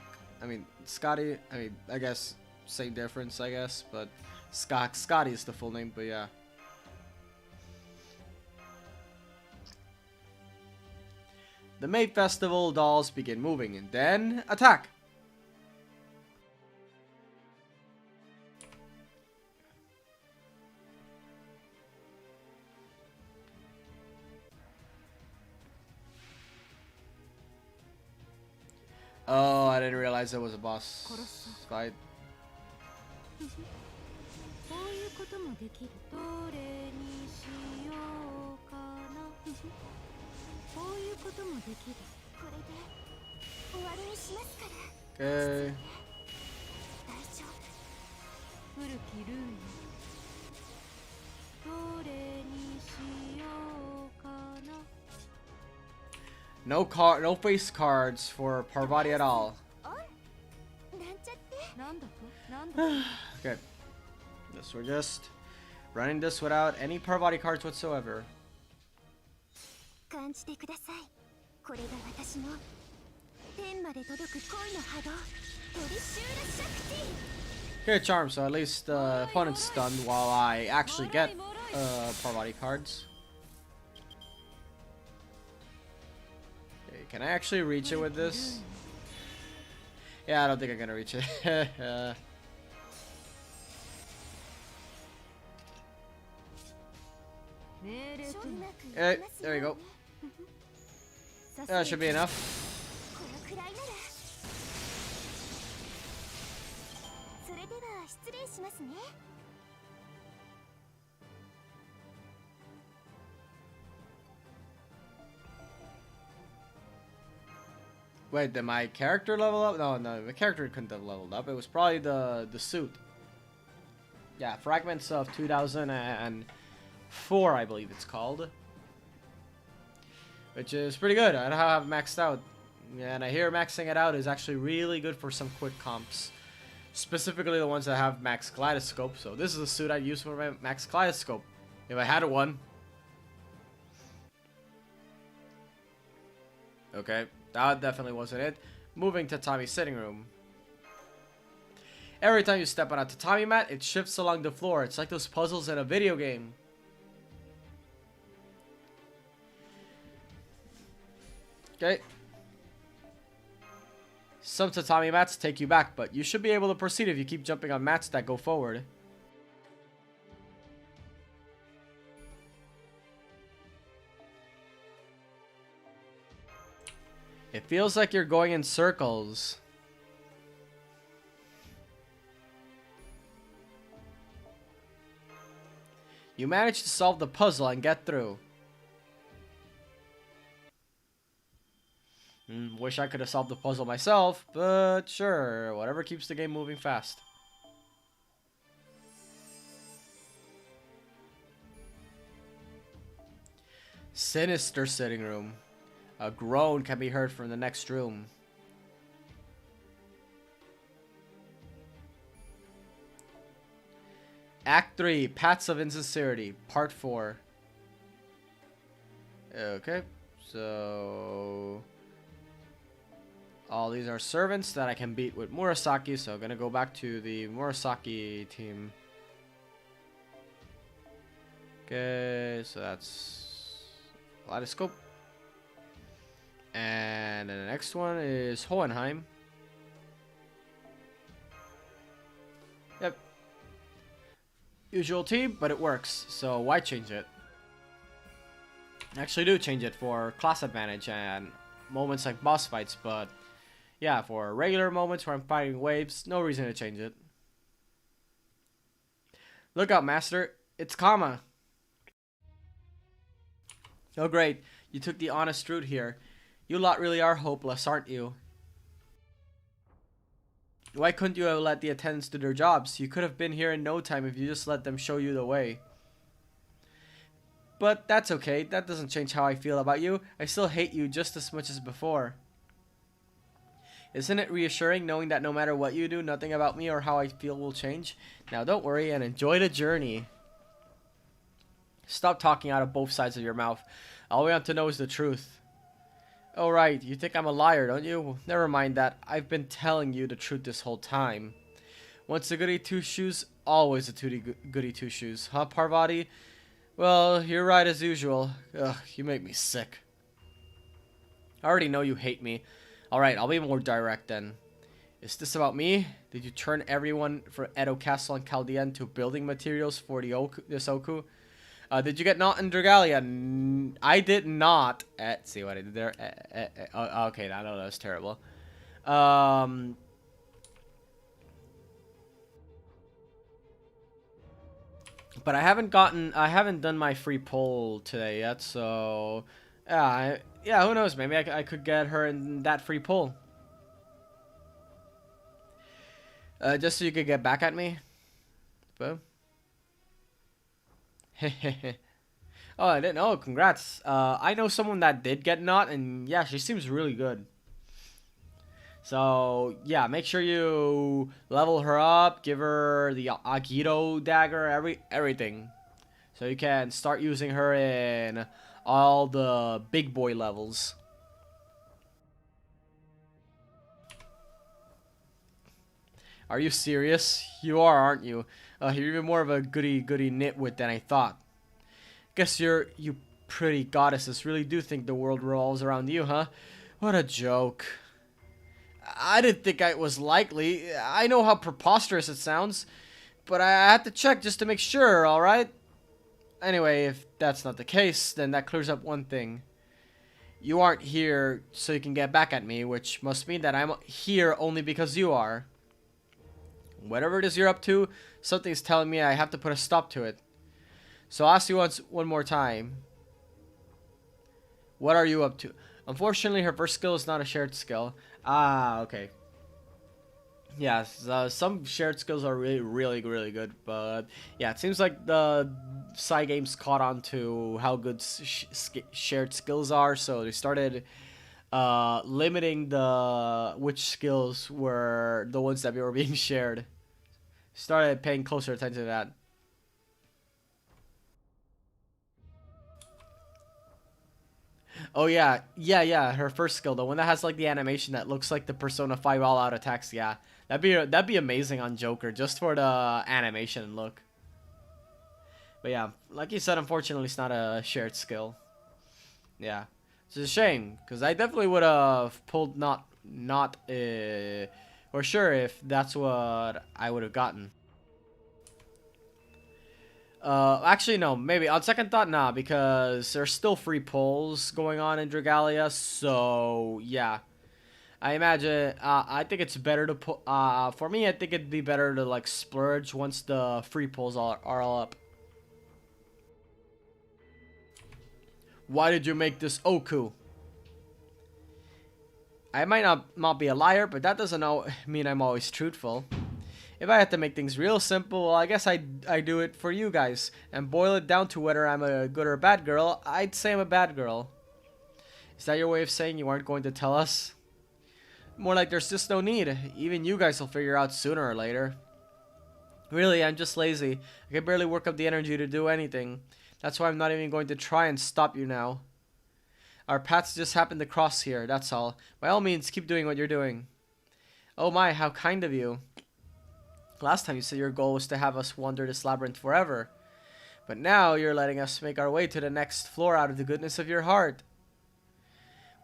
Scotty, I guess same difference, I guess, but Scotty is the full name, but yeah. The May Festival dolls begin moving and then attack. Oh, I didn't realize it was a boss fight. Okay. No face cards for Parvati at all. Okay. Yes, we're just running this without any Parvati cards whatsoever. Okay, charm, so at least the opponent's stunned while I actually get Parvati cards. Okay, can I actually reach it with this? Yeah, I don't think I'm gonna reach it. There you go. That should be enough. Wait, did my character level up? No, my character couldn't have leveled up. It was probably the suit. Yeah, Fragments of 2004, I believe it's called. Which is pretty good. I don't have it maxed out. And I hear maxing it out is actually really good for some quick comps. Specifically the ones that have max kaleidoscope. So this is a suit I'd use for my max kaleidoscope. If I had one. Okay, that definitely wasn't it. Moving to Tommy's sitting room. Every time you step on a tatami mat, it shifts along the floor. It's like those puzzles in a video game. Okay. Some tatami mats take you back, but you should be able to proceed if you keep jumping on mats that go forward. It feels like you're going in circles. You managed to solve the puzzle and get through. Wish I could have solved the puzzle myself, but sure, whatever keeps the game moving fast. Sinister sitting room. A groan can be heard from the next room. Act 3, Paths of Insincerity, Part 4. Okay, so... all these are servants that I can beat with Murasaki, so I'm gonna go back to the Murasaki team. Okay, so that's Kaleidoscope. And then the next one is Hohenheim. Yep. Usual team, but it works, so why change it? I actually do change it for class advantage and moments like boss fights, but yeah, for regular moments where I'm fighting waves, no reason to change it. Look out, Master. It's Kama. Oh great, you took the honest route here. You lot really are hopeless, aren't you? Why couldn't you have let the attendants do their jobs? You could have been here in no time if you just let them show you the way. But that's okay, that doesn't change how I feel about you. I still hate you just as much as before. Isn't it reassuring knowing that no matter what you do, nothing about me or how I feel will change? Now don't worry and enjoy the journey. Stop talking out of both sides of your mouth. All we want to know is the truth. Oh right, you think I'm a liar, don't you? Never mind that. I've been telling you the truth this whole time. Once a goody two-shoes, always a goody two-shoes. Huh, Parvati? Well, you're right as usual. Ugh, you make me sick. I already know you hate me. Alright, I'll be more direct then. Is this about me? Did you turn everyone for Edo Castle and Chaldea into building materials for this Ooku? Did you get Not in Dragalia? I did not. See what I did there? Okay, I know that was terrible. But I haven't done my free poll today yet, so yeah, who knows? Maybe I could get her in that free poll. Just so you could get back at me. But oh, I didn't know. Congrats. I know someone that did get not, and yeah, she seems really good. So yeah, make sure you level her up, give her the Agito dagger, everything, so you can start using her in all the big boy levels. Are you serious? You are, aren't you? You're even more of a goody nitwit than I thought. Guess you pretty goddesses really do think the world revolves around you, huh? What a joke. I didn't think it was likely. I know how preposterous it sounds, but I had to check just to make sure, alright? Anyway, if that's not the case, then that clears up one thing. You aren't here so you can get back at me, which must mean that I'm here only because you are. Whatever it is you're up to, something's telling me I have to put a stop to it. So I'll ask you one more time. What are you up to? Unfortunately, her first skill is not a shared skill. Ah, okay. Yeah, some shared skills are really good, but yeah, it seems like the Cygames caught on to how good shared skills are, so they started limiting the which skills were the ones that were being shared. Started paying closer attention to that. Oh yeah, her first skill, the one that has like the animation that looks like the Persona 5 all out attacks. Yeah, that'd be amazing on Joker just for the animation look. But yeah, like you said, unfortunately, it's not a shared skill. Yeah, it's a shame because I definitely would have pulled not for sure if that's what I would have gotten. Actually, no. Maybe on second thought, nah, because there's still free pulls going on in Dragalia. So yeah, I imagine. I think it's better to put. For me, I think it'd be better to like splurge once the free pulls are all up. Why did you make this Ooku? I might not be a liar, but that doesn't mean I'm always truthful. If I had to make things real simple, well, I guess I do it for you guys. And boil it down to whether I'm a good or a bad girl, I'd say I'm a bad girl. Is that your way of saying you aren't going to tell us? More like there's just no need. Even you guys will figure out sooner or later. Really, I'm just lazy. I can barely work up the energy to do anything. That's why I'm not even going to try and stop you now. Our paths just happened to cross here, that's all. By all means, keep doing what you're doing. Oh my, how kind of you. Last time you said your goal was to have us wander this labyrinth forever. But now you're letting us make our way to the next floor out of the goodness of your heart.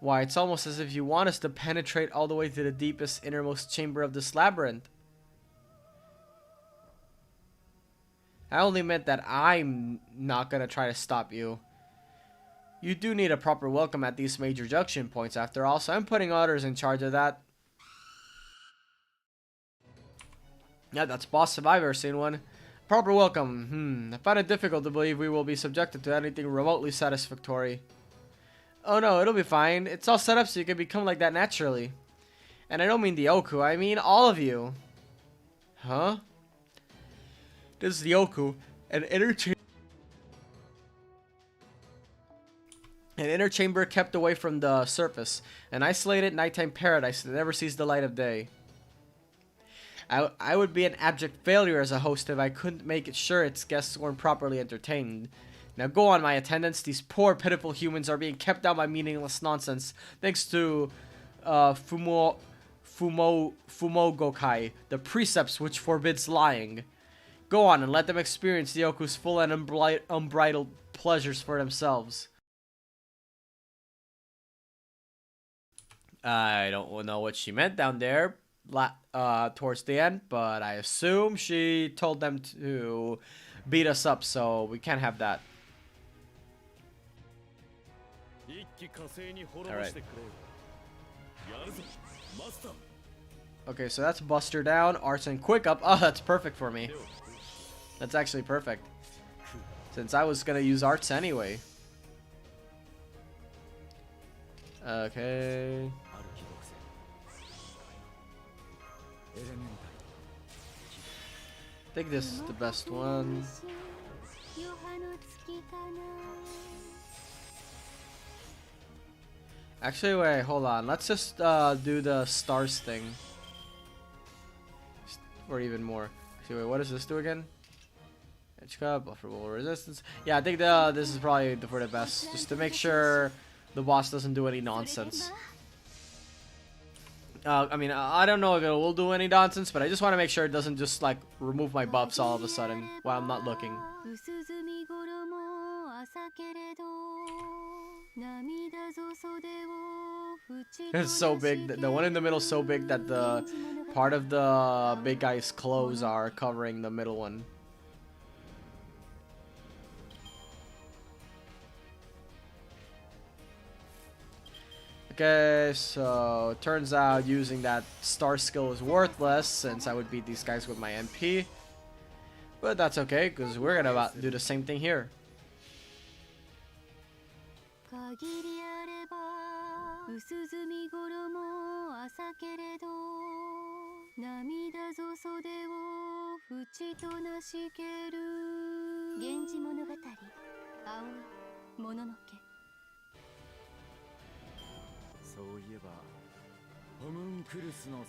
Why, it's almost as if you want us to penetrate all the way to the deepest, innermost chamber of this labyrinth. I only meant that I'm not gonna try to stop you. You do need a proper welcome at these major junction points after all, so I'm putting others in charge of that. Yeah, that's boss if I've ever seen one. Proper welcome. I find it difficult to believe we will be subjected to anything remotely satisfactory. Oh no, it'll be fine. It's all set up so you can become like that naturally. And I don't mean the Ooku, I mean all of you. Huh? This is the Ooku, an inner chamber kept away from the surface. An isolated nighttime paradise that never sees the light of day. I would be an abject failure as a host if I couldn't make it sure its guests weren't properly entertained. Now go on, my attendants. These poor, pitiful humans are being kept down by meaningless nonsense, thanks to Fumogokai, the precepts which forbids lying. Go on and let them experience the Oku's full and unbridled pleasures for themselves. I don't know what she meant down there towards the end, but I assume she told them to beat us up, so we can't have that. Alright. Okay, so that's Buster down, Arts and Quick Up. Oh, that's perfect for me. That's actually perfect. Since I was gonna use Arts anyway. Okay. think this is the best one. Actually, wait, hold on. Let's just do the stars thing. Or even more. Actually, wait, what does this do again? Edge cup, bufferable resistance. Yeah, I think this is probably for the best. Just to make sure the boss doesn't do any nonsense. I mean, I don't know if it will do any nonsense, but I just want to make sure it doesn't just, like, remove my buffs all of a sudden while I'm not looking. It's so big. The one in the middle is so big that the part of the big guy's clothes are covering the middle one. Okay, so it turns out using that star skill is worthless since I would beat these guys with my MP. But that's okay, because we're gonna do the same thing here.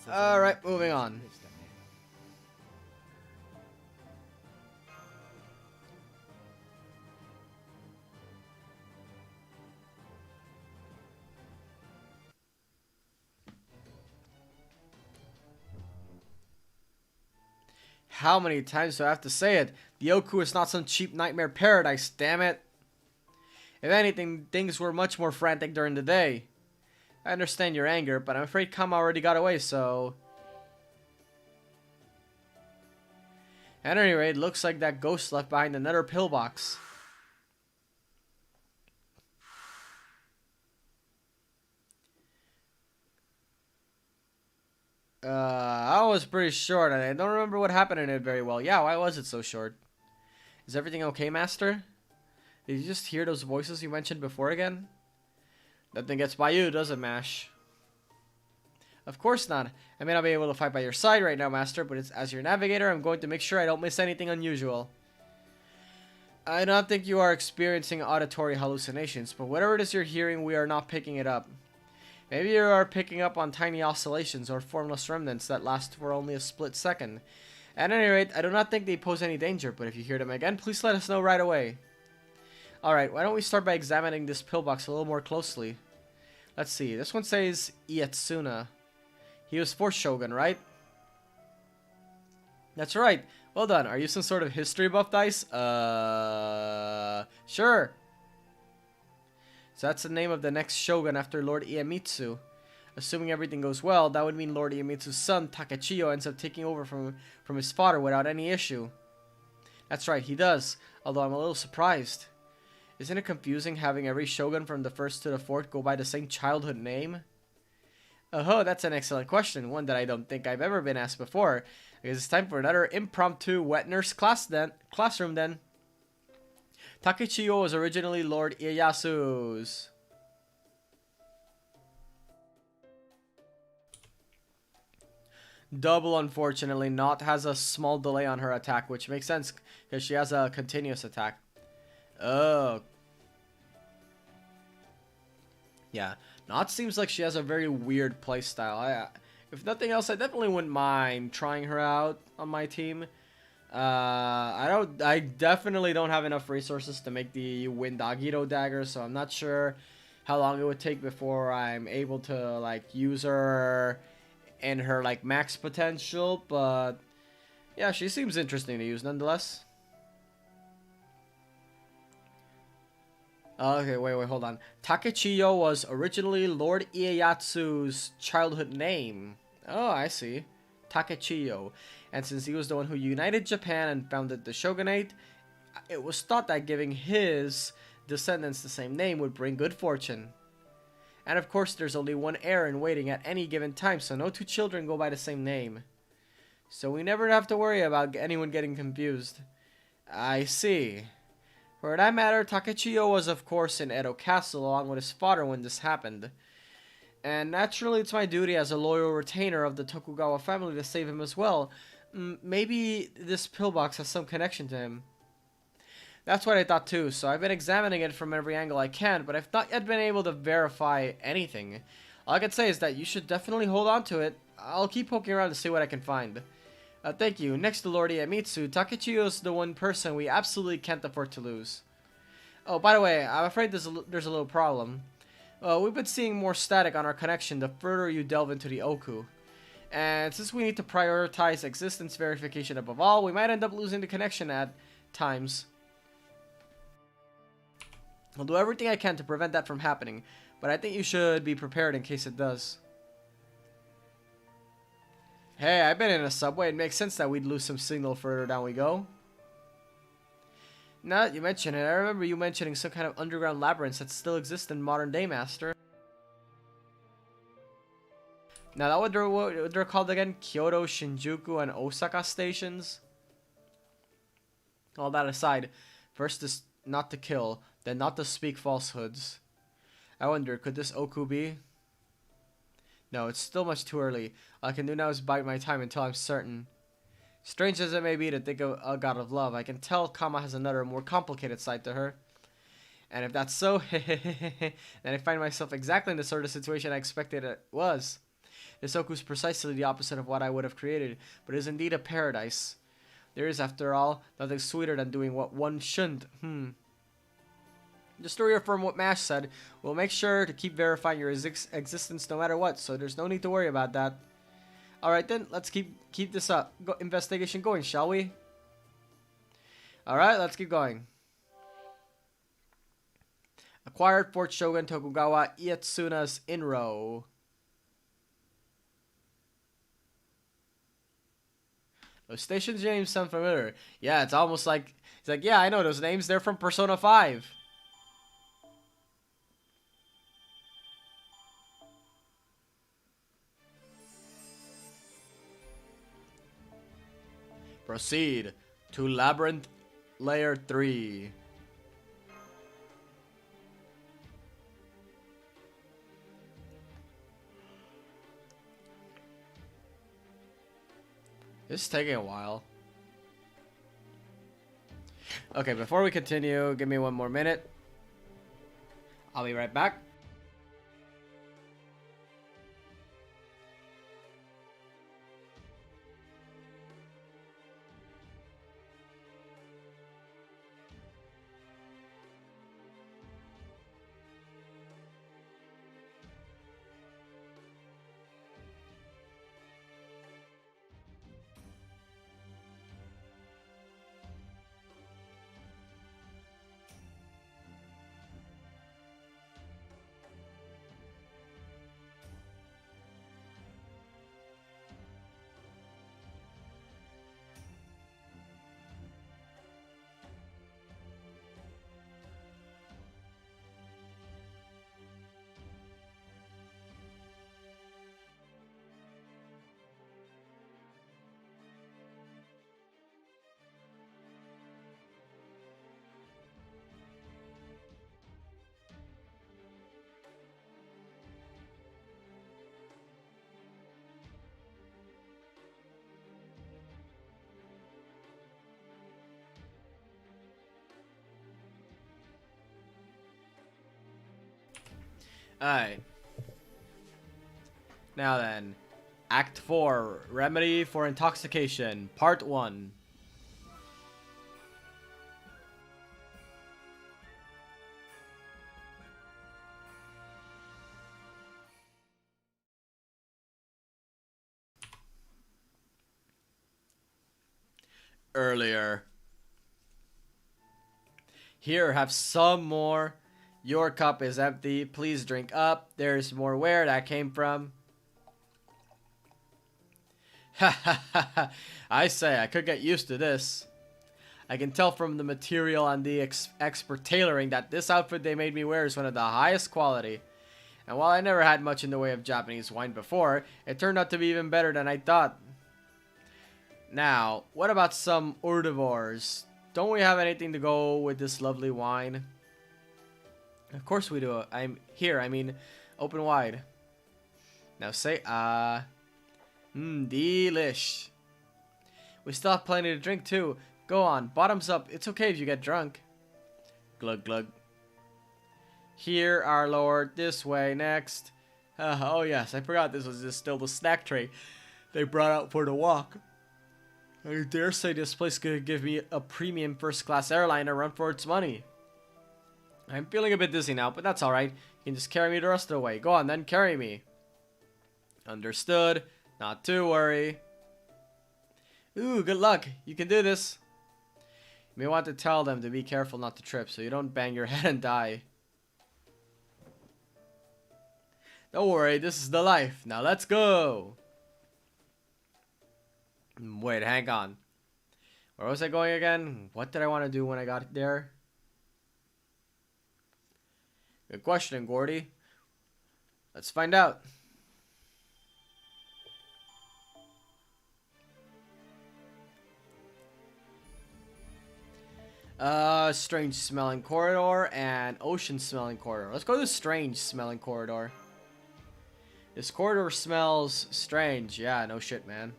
Alright, moving on. How many times do I have to say it? The Ooku is not some cheap nightmare paradise, damn it. If anything, things were much more frantic during the day. I understand your anger, but I'm afraid Kama already got away, so... At any rate, looks like that ghost left behind another pillbox. I was pretty short, and I don't remember what happened in it very well. Yeah, why was it so short? Is everything okay, Master? Did you just hear those voices you mentioned before again? Nothing gets by you, does it, Mash? Of course not. I may not be able to fight by your side right now, Master, but as your navigator, I'm going to make sure I don't miss anything unusual. I don't think you are experiencing auditory hallucinations, but whatever it is you're hearing, we are not picking it up. Maybe you are picking up on tiny oscillations or formless remnants that last for only a split second. At any rate, I do not think they pose any danger, but if you hear them again, please let us know right away. Alright, why don't we start by examining this pillbox a little more closely. Let's see, this one says Ietsuna. He was 4th Shogun, right? That's right. Well done. Are you some sort of history buff, Dice? Sure. So that's the name of the next Shogun after Lord Iemitsu. Assuming everything goes well, that would mean Lord Iemitsu's son, Takechiyo, ends up taking over from his father without any issue. That's right, he does. Although I'm a little surprised. Isn't it confusing having every Shogun from the 1st to the 4th go by the same childhood name? Oh, that's an excellent question. One that I don't think I've ever been asked before. I guess it's time for another impromptu wet nurse classroom then. Takechiyo was originally Lord Ieyasu's. Double, unfortunately, Not has a small delay on her attack, which makes sense because she has a continuous attack. Oh. Yeah, Not seems like she has a very weird playstyle. If nothing else, I definitely wouldn't mind trying her out on my team. I definitely don't have enough resources to make the Windagito dagger, so I'm not sure how long it would take before I'm able to like use her in her like max potential, but yeah, she seems interesting to use nonetheless. Okay, wait, hold on. Takechiyo was originally Lord Ieyasu's childhood name. Oh, I see. Takechiyo. And since he was the one who united Japan and founded the shogunate, it was thought that giving his descendants the same name would bring good fortune. And of course, there's only one heir in waiting at any given time, so no 2 children go by the same name. So we never have to worry about anyone getting confused. I see. For that matter, Takechiyo was of course in Edo Castle along with his father when this happened. And naturally it's my duty as a loyal retainer of the Tokugawa family to save him as well. Maybe this pillbox has some connection to him. That's what I thought too, so I've been examining it from every angle I can, but I've not yet been able to verify anything. All I can say is that you should definitely hold on to it. I'll keep poking around to see what I can find. Thank you. Next to Lord Iemitsu, Takechiyo's the one person we absolutely can't afford to lose. Oh, by the way, I'm afraid there's a little problem. We've been seeing more static on our connection the further you delve into the Ooku. And since we need to prioritize existence verification above all, we might end up losing the connection at times. I'll do everything I can to prevent that from happening, but I think you should be prepared in case it does. Hey, I've been in a subway. It makes sense that we'd lose some signal further down we go. Now that you mention it, I remember you mentioning some kind of underground labyrinths that still exist in modern day, Master. Now that what they're called again? Kyoto, Shinjuku, and Osaka stations? All that aside, first is not to kill, then not to speak falsehoods. I wonder, could this Ooku be? No, it's still much too early. All I can do now is bide my time until I'm certain. Strange as it may be to think of a god of love, I can tell Kama has another, more complicated side to her. And if that's so, then I find myself exactly in the sort of situation I expected it was. This Ooku is precisely the opposite of what I would have created, but is indeed a paradise. There is, after all, nothing sweeter than doing what one shouldn't. Just to reaffirm what Mash said, we'll make sure to keep verifying your existence no matter what, so there's no need to worry about that. Alright then, let's keep this investigation going, shall we? Alright, let's keep going. Acquired Fort Shogun Tokugawa Ietsuna's Inro. Those stations names sound familiar. Yeah, it's almost like... It's like, yeah, I know those names. They're from Persona 5. Proceed to Labyrinth Layer 3. This is taking a while. Okay, before we continue, give me one more minute. I'll be right back. Alright. Now then. Act 4. Remedy for Intoxication. Part 1. Earlier. Here, have some more. Your cup is empty. Please drink up. There's more where that came from. Ha ha ha ha. I say, I could get used to this. I can tell from the material and the expert tailoring that this outfit they made me wear is one of the highest quality. And while I never had much in the way of Japanese wine before, it turned out to be even better than I thought. Now, what about some hors d'oeuvres? Don't we have anything to go with this lovely wine? Of course we do. I'm here, I mean, open wide. Now say, delish. We still have plenty to drink too. Go on, bottoms up. It's okay if you get drunk. Glug glug. Here, our lord. This way, next. Oh yes, I forgot this was just still the snack tray they brought out for the walk. I dare say this place could give me a premium first-class airline a run for its money. I'm feeling a bit dizzy now, but that's alright. You can just carry me the rest of the way. Go on then, carry me. Understood. Not to worry. Ooh, good luck. You can do this. You may want to tell them to be careful not to trip so you don't bang your head and die. Don't worry, this is the life. Now let's go. Wait, hang on. Where was I going again? What did I want to do when I got there? Good question, Gordy. Let's find out. Strange smelling corridor and ocean smelling corridor. Let's go to the strange smelling corridor. This corridor smells strange. Yeah, no shit, man.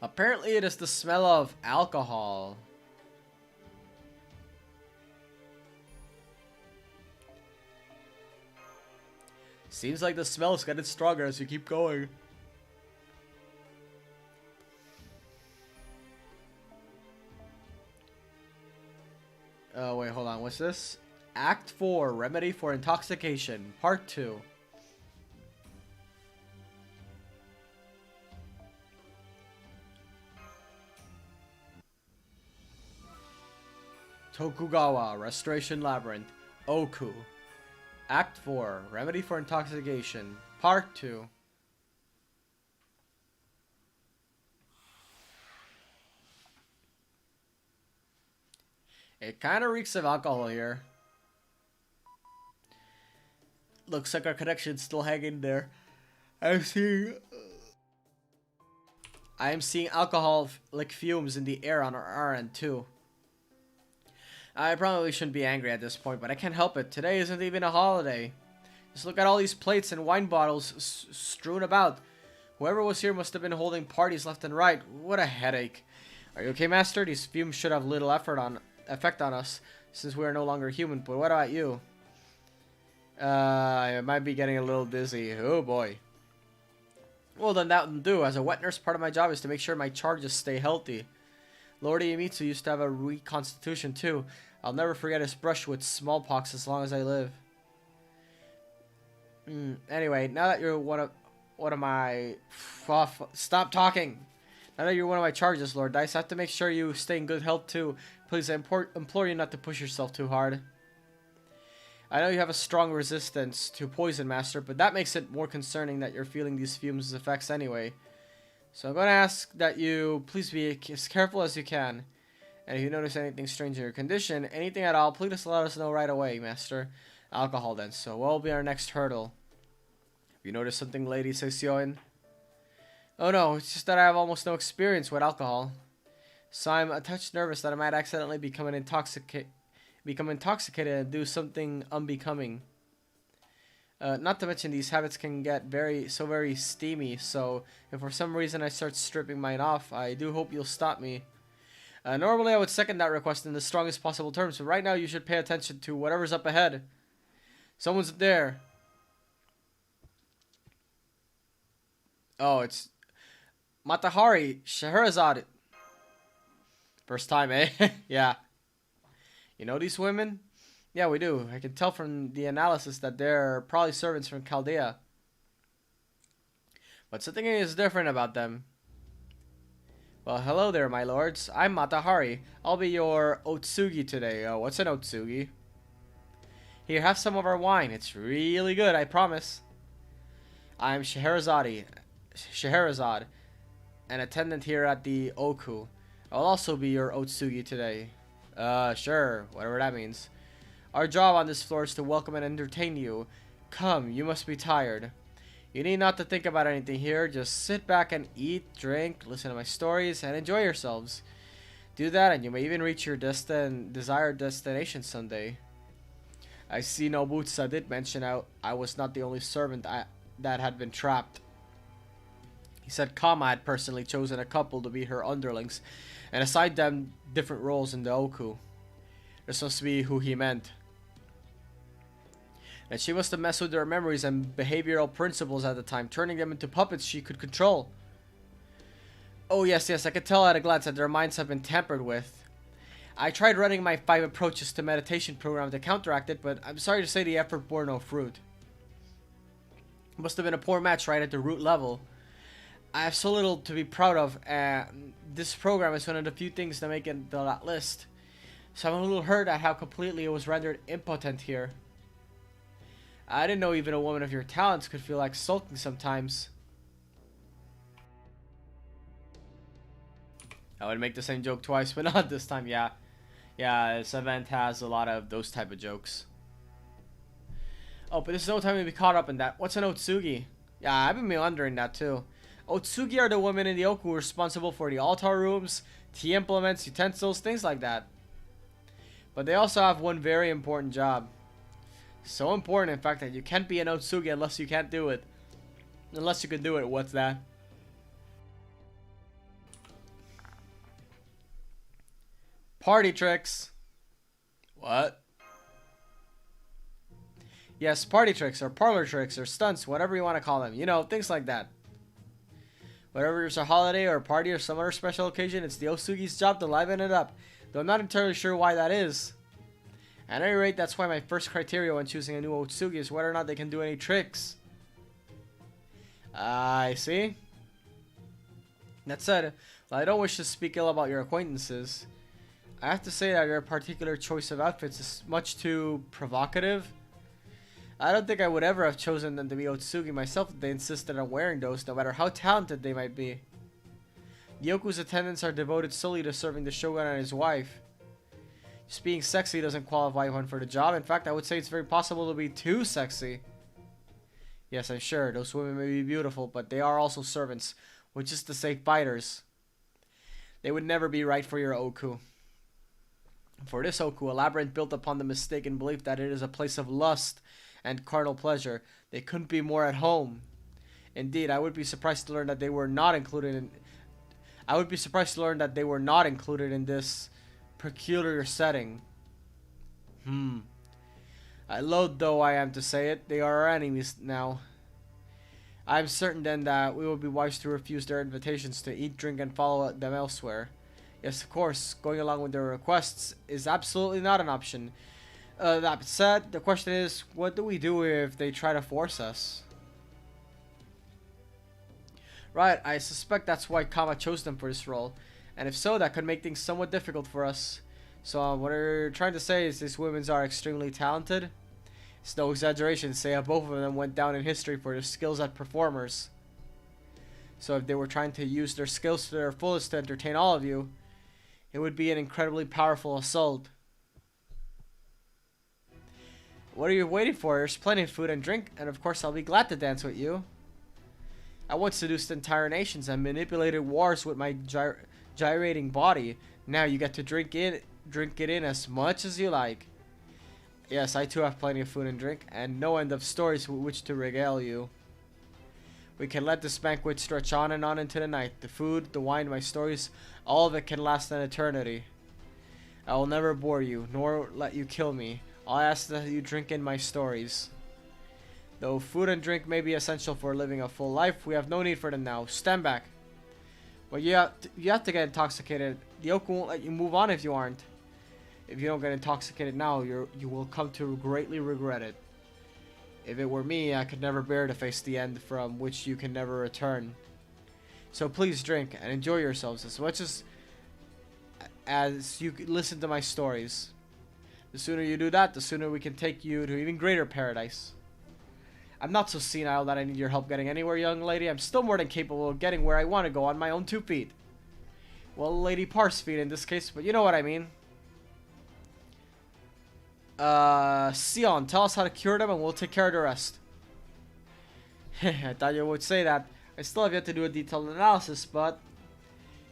Apparently it is the smell of alcohol. Seems like the smell is getting stronger as you keep going. Oh, wait, hold on. What's this? Act 4, Remedy for Intoxication, Part 2. Tokugawa, Restoration Labyrinth, Ooku. Act 4, Remedy for Intoxication, Part 2. It kind of reeks of alcohol here. Looks like our connection's still hanging there. I am seeing alcohol like fumes in the air on our end too. I probably shouldn't be angry at this point, but I can't help it. Today isn't even a holiday. Just look at all these plates and wine bottles strewn about. Whoever was here must have been holding parties left and right. What a headache. Are you okay, Master? These fumes should have little effect on us, since we are no longer human, but what about you? I might be getting a little dizzy. Oh boy. Well then that will do. As a wet nurse, part of my job is to make sure my charges stay healthy. Lord Iemitsu used to have a weak constitution too. I'll never forget his brush with smallpox as long as I live. Anyway, now that you're one of my... Stop talking! Now that you're one of my charges, Lord Dice, I have to make sure you stay in good health too. Please, I implore you not to push yourself too hard. I know you have a strong resistance to poison, Master, but that makes it more concerning that you're feeling these fumes' effects anyway. So I'm going to ask that you please be as careful as you can. And if you notice anything strange in your condition, anything at all, please let us know right away, Master. Alcohol then, so what will be our next hurdle? Have you noticed something, Lady Session? Oh no, it's just that I have almost no experience with alcohol. So I'm a touch nervous that I might accidentally become intoxicated and do something unbecoming. Not to mention these habits can get very steamy, so if for some reason I start stripping mine off, I do hope you'll stop me. Normally I would second that request in the strongest possible terms, but right now you should pay attention to whatever's up ahead. Someone's there. Oh, it's Matahari, Scheherazade. First time, eh? Yeah. You know these women? Yeah, we do. I can tell from the analysis that they're probably servants from Chaldea. But something is different about them. Well, hello there, my lords. I'm Matahari. I'll be your Otsugi today. Oh, what's an Otsugi? Here, have some of our wine. It's really good, I promise. I'm Scheherazade, an attendant here at the Ooku. I'll also be your Otsugi today. Sure, whatever that means. Our job on this floor is to welcome and entertain you. Come, you must be tired. You need not to think about anything here. Just sit back and eat, drink, listen to my stories, and enjoy yourselves. Do that and you may even reach your desired destination someday. I see Nobutsa did mention I was not the only servant that had been trapped. He said Kama had personally chosen a couple to be her underlings, and assigned them different roles in the Ooku. This must be who he meant. And she must have messed with their memories and behavioral principles at the time, turning them into puppets she could control. Oh yes, I could tell at a glance that their minds have been tampered with. I tried running my 5 approaches to meditation program to counteract it, but I'm sorry to say the effort bore no fruit. It must have been a poor match right at the root level. I have so little to be proud of, and this program is one of the few things that make it on that list. So I'm a little hurt at how completely it was rendered impotent here. I didn't know even a woman of your talents could feel like sulking sometimes. I would make the same joke twice, but not this time, yeah. Yeah, this event has a lot of those type of jokes. Oh, but there's no time to be caught up in that. What's an Otsugi? Yeah, I've been wondering that too. Otsugi are the women in the Ooku responsible for the altar rooms, tea implements, utensils, things like that. But they also have one very important job. So important, in fact, that you can't be an Otsugi unless you can't do it. Unless you can do it, what's that? Party tricks. What? Yes, party tricks, or parlor tricks, or stunts, whatever you want to call them. You know, things like that. Whenever there's a holiday or a party or some other special occasion, it's the Otsugi's job to liven it up. Though I'm not entirely sure why that is. At any rate, that's why my first criteria when choosing a new Otsugi is whether or not they can do any tricks. I see. That said, while I don't wish to speak ill about your acquaintances, I have to say that your particular choice of outfits is much too provocative. I don't think I would ever have chosen them to be Otsugi myself if they insisted on wearing those, no matter how talented they might be. The Oku's attendants are devoted solely to serving the Shogun and his wife. Just being sexy doesn't qualify one for the job. In fact, I would say it's very possible to be too sexy. Yes, I'm sure, those women may be beautiful, but they are also servants, which is to say fighters. They would never be right for your Ooku. For this Ooku, a labyrinth built upon the mistaken belief that it is a place of lust and carnal pleasure, they couldn't be more at home. Indeed, I would be surprised to learn that they were not included in this peculiar setting. I loathe, though I am to say it, they are our enemies now. I am certain then that we will be wise to refuse their invitations to eat, drink, and follow them elsewhere. Yes, of course, going along with their requests is absolutely not an option. That said, the question is, what do we do if they try to force us? Right, I suspect that's why Kama chose them for this role. And if so, that could make things somewhat difficult for us. So what you're trying to say is these women are extremely talented? It's no exaggeration to say that both of them went down in history for their skills as performers. So if they were trying to use their skills to their fullest to entertain all of you, it would be an incredibly powerful assault. What are you waiting for? There's plenty of food and drink, and of course I'll be glad to dance with you. I once seduced entire nations and manipulated wars with my gyrating body. Now you get to drink it in as much as you like. Yes, I too have plenty of food and drink, and no end of stories with which to regale you. We can let this banquet stretch on and on into the night. The food, the wine, my stories, all of it can last an eternity. I will never bore you, nor let you kill me. I'll ask that you drink in my stories. Though food and drink may be essential for living a full life, we have no need for them now. Stand back. But you have to get intoxicated. The Ooku won't let you move on if you aren't. If you don't get intoxicated now, you will come to greatly regret it. If it were me, I could never bear to face the end from which you can never return. So please drink and enjoy yourselves as much as you listen to my stories. The sooner you do that, the sooner we can take you to even greater paradise. I'm not so senile that I need your help getting anywhere, young lady. I'm still more than capable of getting where I want to go on my own 2 feet. Well, Lady Parse feet in this case, but you know what I mean. Sion, tell us how to cure them and we'll take care of the rest. I thought you would say that. I still have yet to do a detailed analysis, but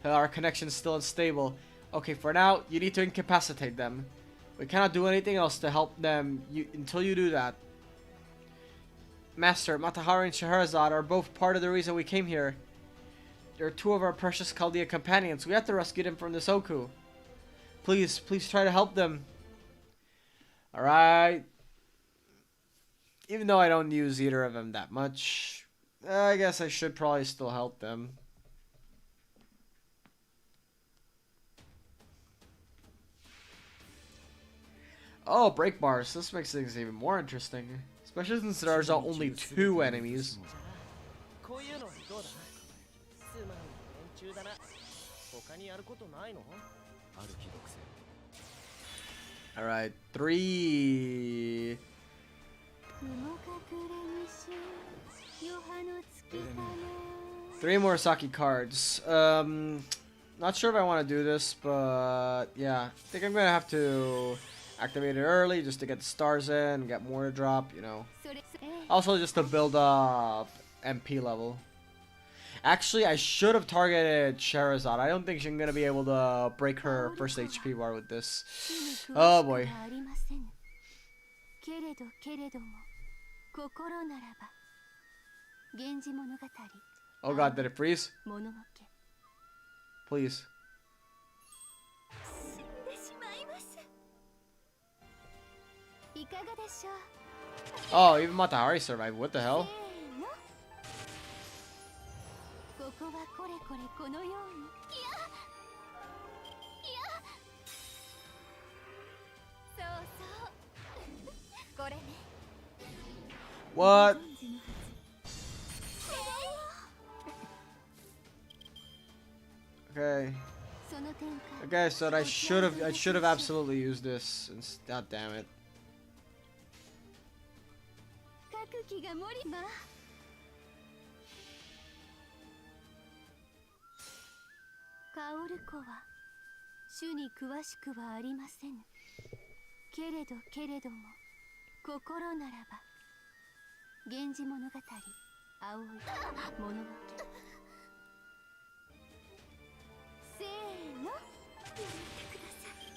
our connection's still unstable. Okay, for now, you need to incapacitate them. We cannot do anything else to help them until you do that. Master, Matahari and Scheherazade are both part of the reason we came here. They're two of our precious Chaldea companions. We have to rescue them from this Ooku. Please, please try to help them. Alright. Even though I don't use either of them that much, I guess I should probably still help them. Oh, break bars. This makes things even more interesting. Especially since there's only 2 enemies. Alright, 3. Three more Saki cards. Not sure if I want to do this, but yeah, I think I'm gonna have to activate it early just to get the stars in, get more to drop, you know. Also, just to build up MP level. Actually, I should have targeted Scheherazade. I don't think she's gonna be able to break her first HP bar with this. Oh boy. Oh god, did it freeze? Please. Oh, even Matahari survived. What the hell? What? Okay. Okay, so I should have absolutely used this. God damn it.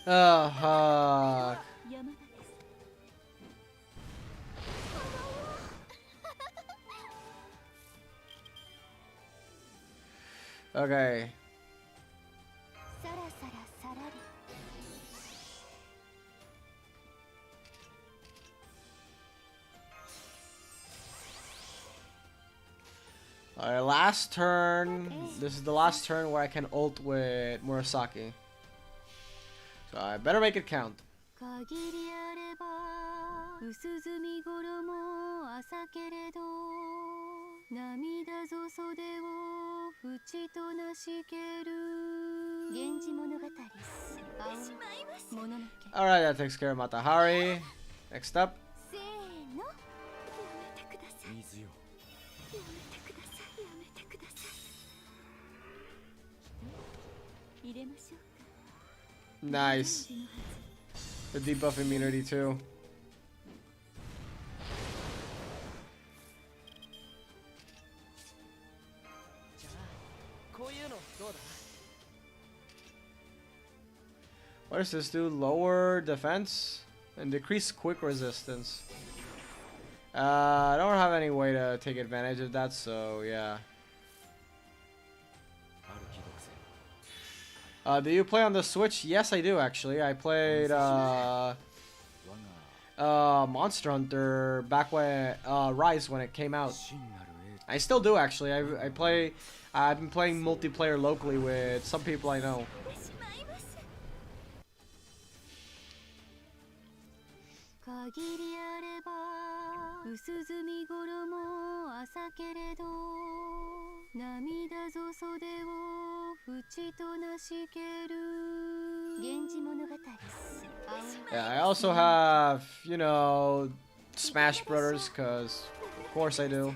Oh, fuck. Okay. Alright, last turn. This is the last turn where I can ult with Murasaki. So I better make it count. Alright, that takes care of Matahari. Next up. Nice. The debuff immunity too. What does this do? Lower defense and decrease quick resistance. I don't have any way to take advantage of that, so yeah. Do you play on the Switch? Yes, I do actually. I played Monster Hunter back when Rise when it came out. I still do actually. I've been playing multiplayer locally with some people I know. Yeah, I also have, you know, Smash Brothers, cause of course I do.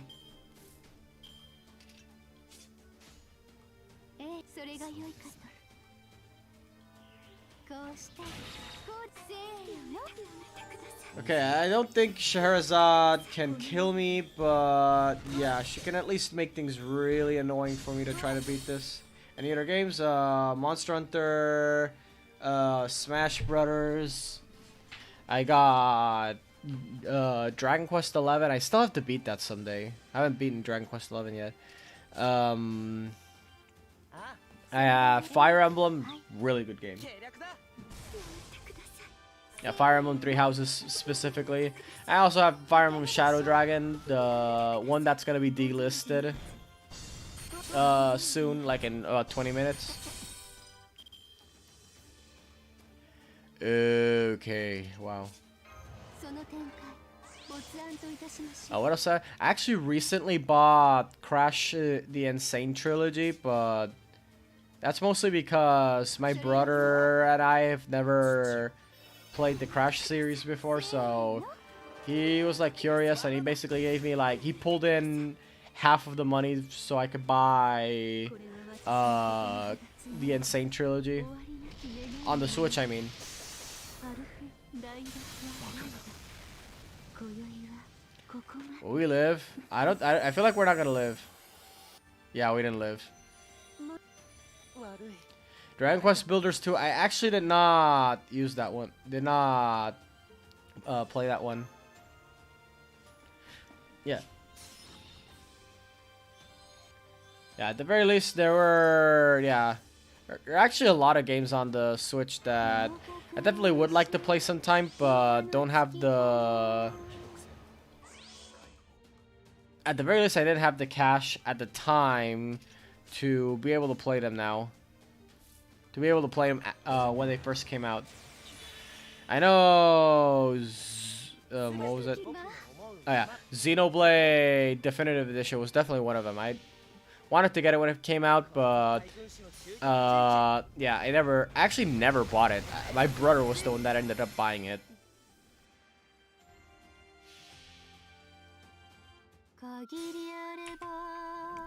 Okay, I don't think Scheherazade can kill me, but yeah, she can at least make things really annoying for me to try to beat this. Any other games? Monster Hunter, Smash Brothers. I got Dragon Quest 11. I still have to beat that someday. I haven't beaten Dragon Quest 11 yet. I have Fire Emblem, really good game. Yeah, Fire Emblem Three Houses specifically. I also have Fire Emblem Shadow Dragon, the one that's gonna be delisted soon, like in 20 minutes. Okay, wow. What else? I actually recently bought Crash the Insane Trilogy, but that's mostly because my brother and I have never played the Crash series before, so he was like curious and he basically gave me like, he pulled in half of the money so I could buy the Insane Trilogy on the Switch, I mean. Will we live? I feel like we're not gonna live. Yeah, we didn't live. Dragon Quest Builders 2, I actually did not use that one. Did not play that one. Yeah. Yeah, at the very least, there were, yeah. There are actually a lot of games on the Switch that I definitely would like to play sometime, but don't have the... At the very least, I didn't have the cash at the time to be able to play them now. To be able to play them when they first came out. I know... what was it? Oh yeah, Xenoblade Definitive Edition was definitely one of them. I wanted to get it when it came out, but... yeah, I actually never bought it. My brother was the one that ended up buying it.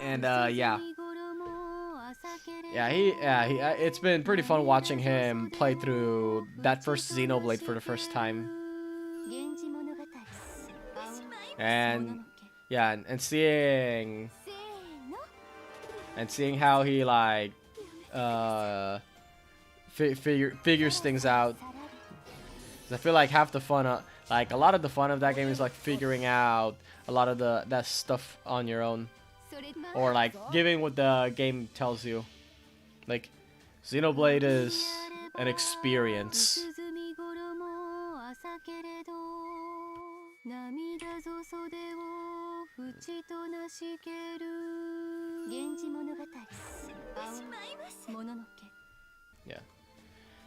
And yeah, it's been pretty fun watching him play through that first Xenoblade for the first time. And yeah, and seeing how he like figures things out. I feel like half the fun, like a lot of the fun of that game is like figuring out a lot of that stuff on your own, or like giving what the game tells you. Like Xenoblade is an experience. Yeah.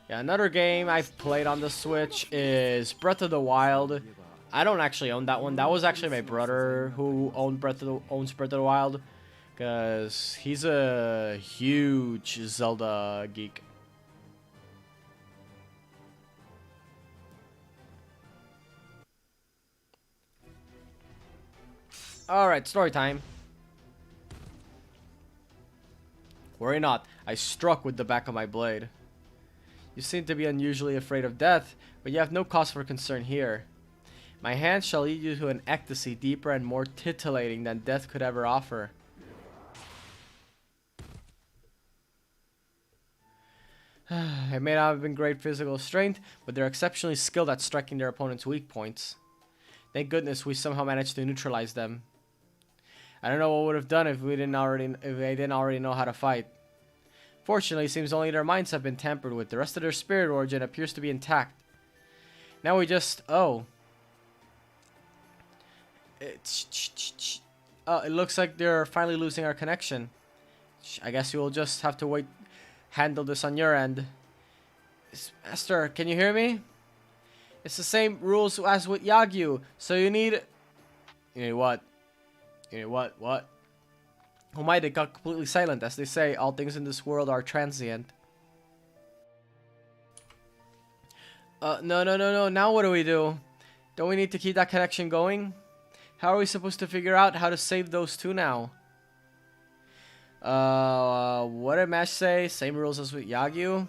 Yeah, another game I've played on the Switch is Breath of the Wild. I don't actually own that one. That was actually my brother who owns Breath of the Wild, because he's a huge Zelda geek. Alright, story time. Worry not, I struck with the back of my blade. You seem to be unusually afraid of death, but you have no cause for concern here. My hand shall lead you to an ecstasy deeper and more titillating than death could ever offer. They may not have been great physical strength, but they're exceptionally skilled at striking their opponent's weak points. Thank goodness we somehow managed to neutralize them. I don't know what would have done if they didn't already know how to fight. Fortunately, it seems only their minds have been tampered with. The rest of their spirit origin appears to be intact. Now we just... Oh. It looks like they're finally losing our connection. I guess you'll just have to handle this on your end. Master, can you hear me? It's the same rules as with Yagyu, so you need... You need what? You need what? What? Oh my, they got completely silent. As they say, all things in this world are transient. No. Now what do we do? Don't we need to keep that connection going? How are we supposed to figure out how to save those two now? What did Mash say? Same rules as with Yagyu?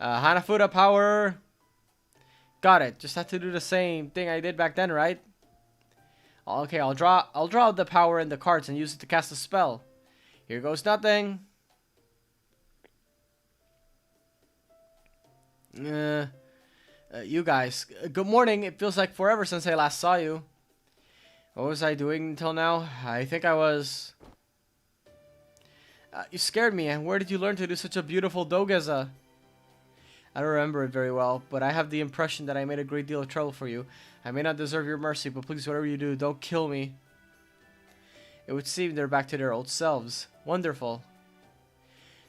Hanafuda power. Got it. Just have to do the same thing I did back then, right? Okay, I'll draw out the power in the cards and use it to cast a spell. Here goes nothing. You guys. Good morning. It feels like forever since I last saw you. What was I doing until now? I think I was... you scared me. And where did you learn to do such a beautiful dogeza? I don't remember it very well, but I have the impression that I made a great deal of trouble for you. I may not deserve your mercy, but please, whatever you do, don't kill me. It would seem they're back to their old selves. Wonderful.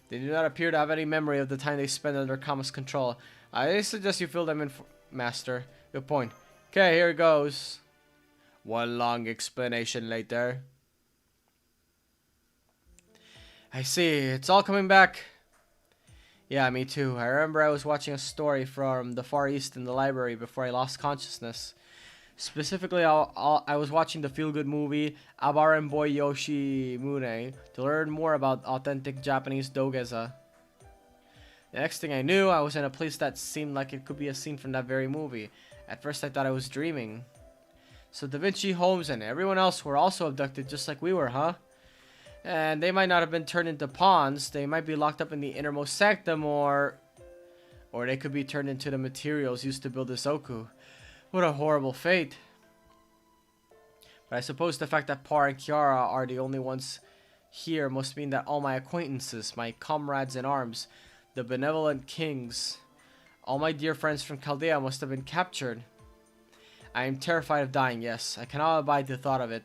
They do not appear to have any memory of the time they spent under Kama's control. I suggest you fill them in, Master. Good point. Okay, here goes. One long explanation later. I see, it's all coming back. Yeah, me too. I remember I was watching a story from the Far East in the library before I lost consciousness. Specifically, I was watching the feel-good movie Abaren Boy Yoshi Mune to learn more about authentic Japanese dogeza. The next thing I knew, I was in a place that seemed like it could be a scene from that very movie. At first, I thought I was dreaming. So Da Vinci, Holmes, and everyone else were also abducted just like we were, huh? And they might not have been turned into pawns. They might be locked up in the innermost sanctum, or they could be turned into the materials used to build this Ooku. What a horrible fate. But I suppose the fact that Par and Kiara are the only ones here must mean that all my acquaintances, my comrades in arms, the benevolent kings, all my dear friends from Chaldea must have been captured. I am terrified of dying, yes. I cannot abide the thought of it.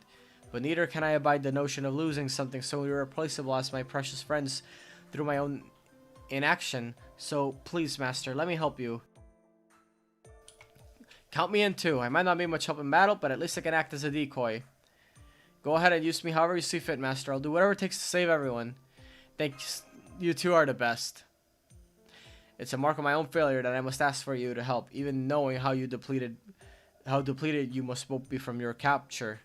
But neither can I abide the notion of losing something so irreplaceable as my precious friends through my own inaction. So, please, Master, let me help you. Count me in too. I might not be much help in battle, but at least I can act as a decoy. Go ahead and use me however you see fit, Master. I'll do whatever it takes to save everyone. Thanks. You two are the best. It's a mark of my own failure that I must ask for you to help, even knowing how depleted you must both be from your capture.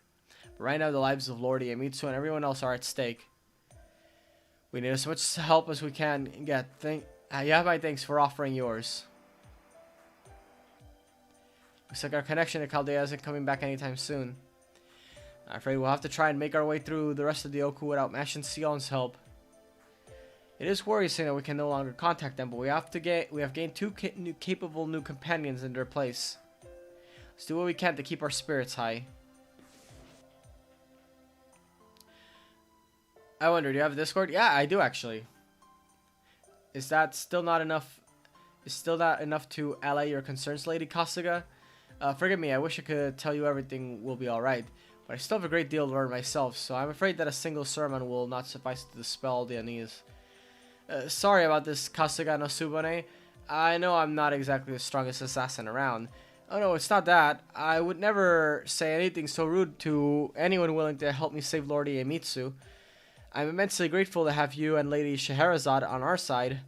But right now, the lives of Lord Iemitsu and everyone else are at stake. We need as much help as we can get. You have my thanks for offering yours. Looks like our connection to Chaldea isn't coming back anytime soon. I'm afraid we'll have to try and make our way through the rest of the Ooku without Mash and Sion's help. It is worrisome that we can no longer contact them, but we have gained two capable new companions in their place. Let's do what we can to keep our spirits high. I wonder, do you have a Discord? Yeah, I do actually. Is that still not enough? Is still not enough to allay your concerns, Lady Kasuga? Forgive me, I wish I could tell you everything will be alright, but I still have a great deal to learn myself, so I'm afraid that a single sermon will not suffice to dispel all the unease. Sorry about this, Kasuga no Subone. I know I'm not exactly the strongest assassin around. Oh no, it's not that. I would never say anything so rude to anyone willing to help me save Lord Iemitsu. I'm immensely grateful to have you and Lady Scheherazade on our side.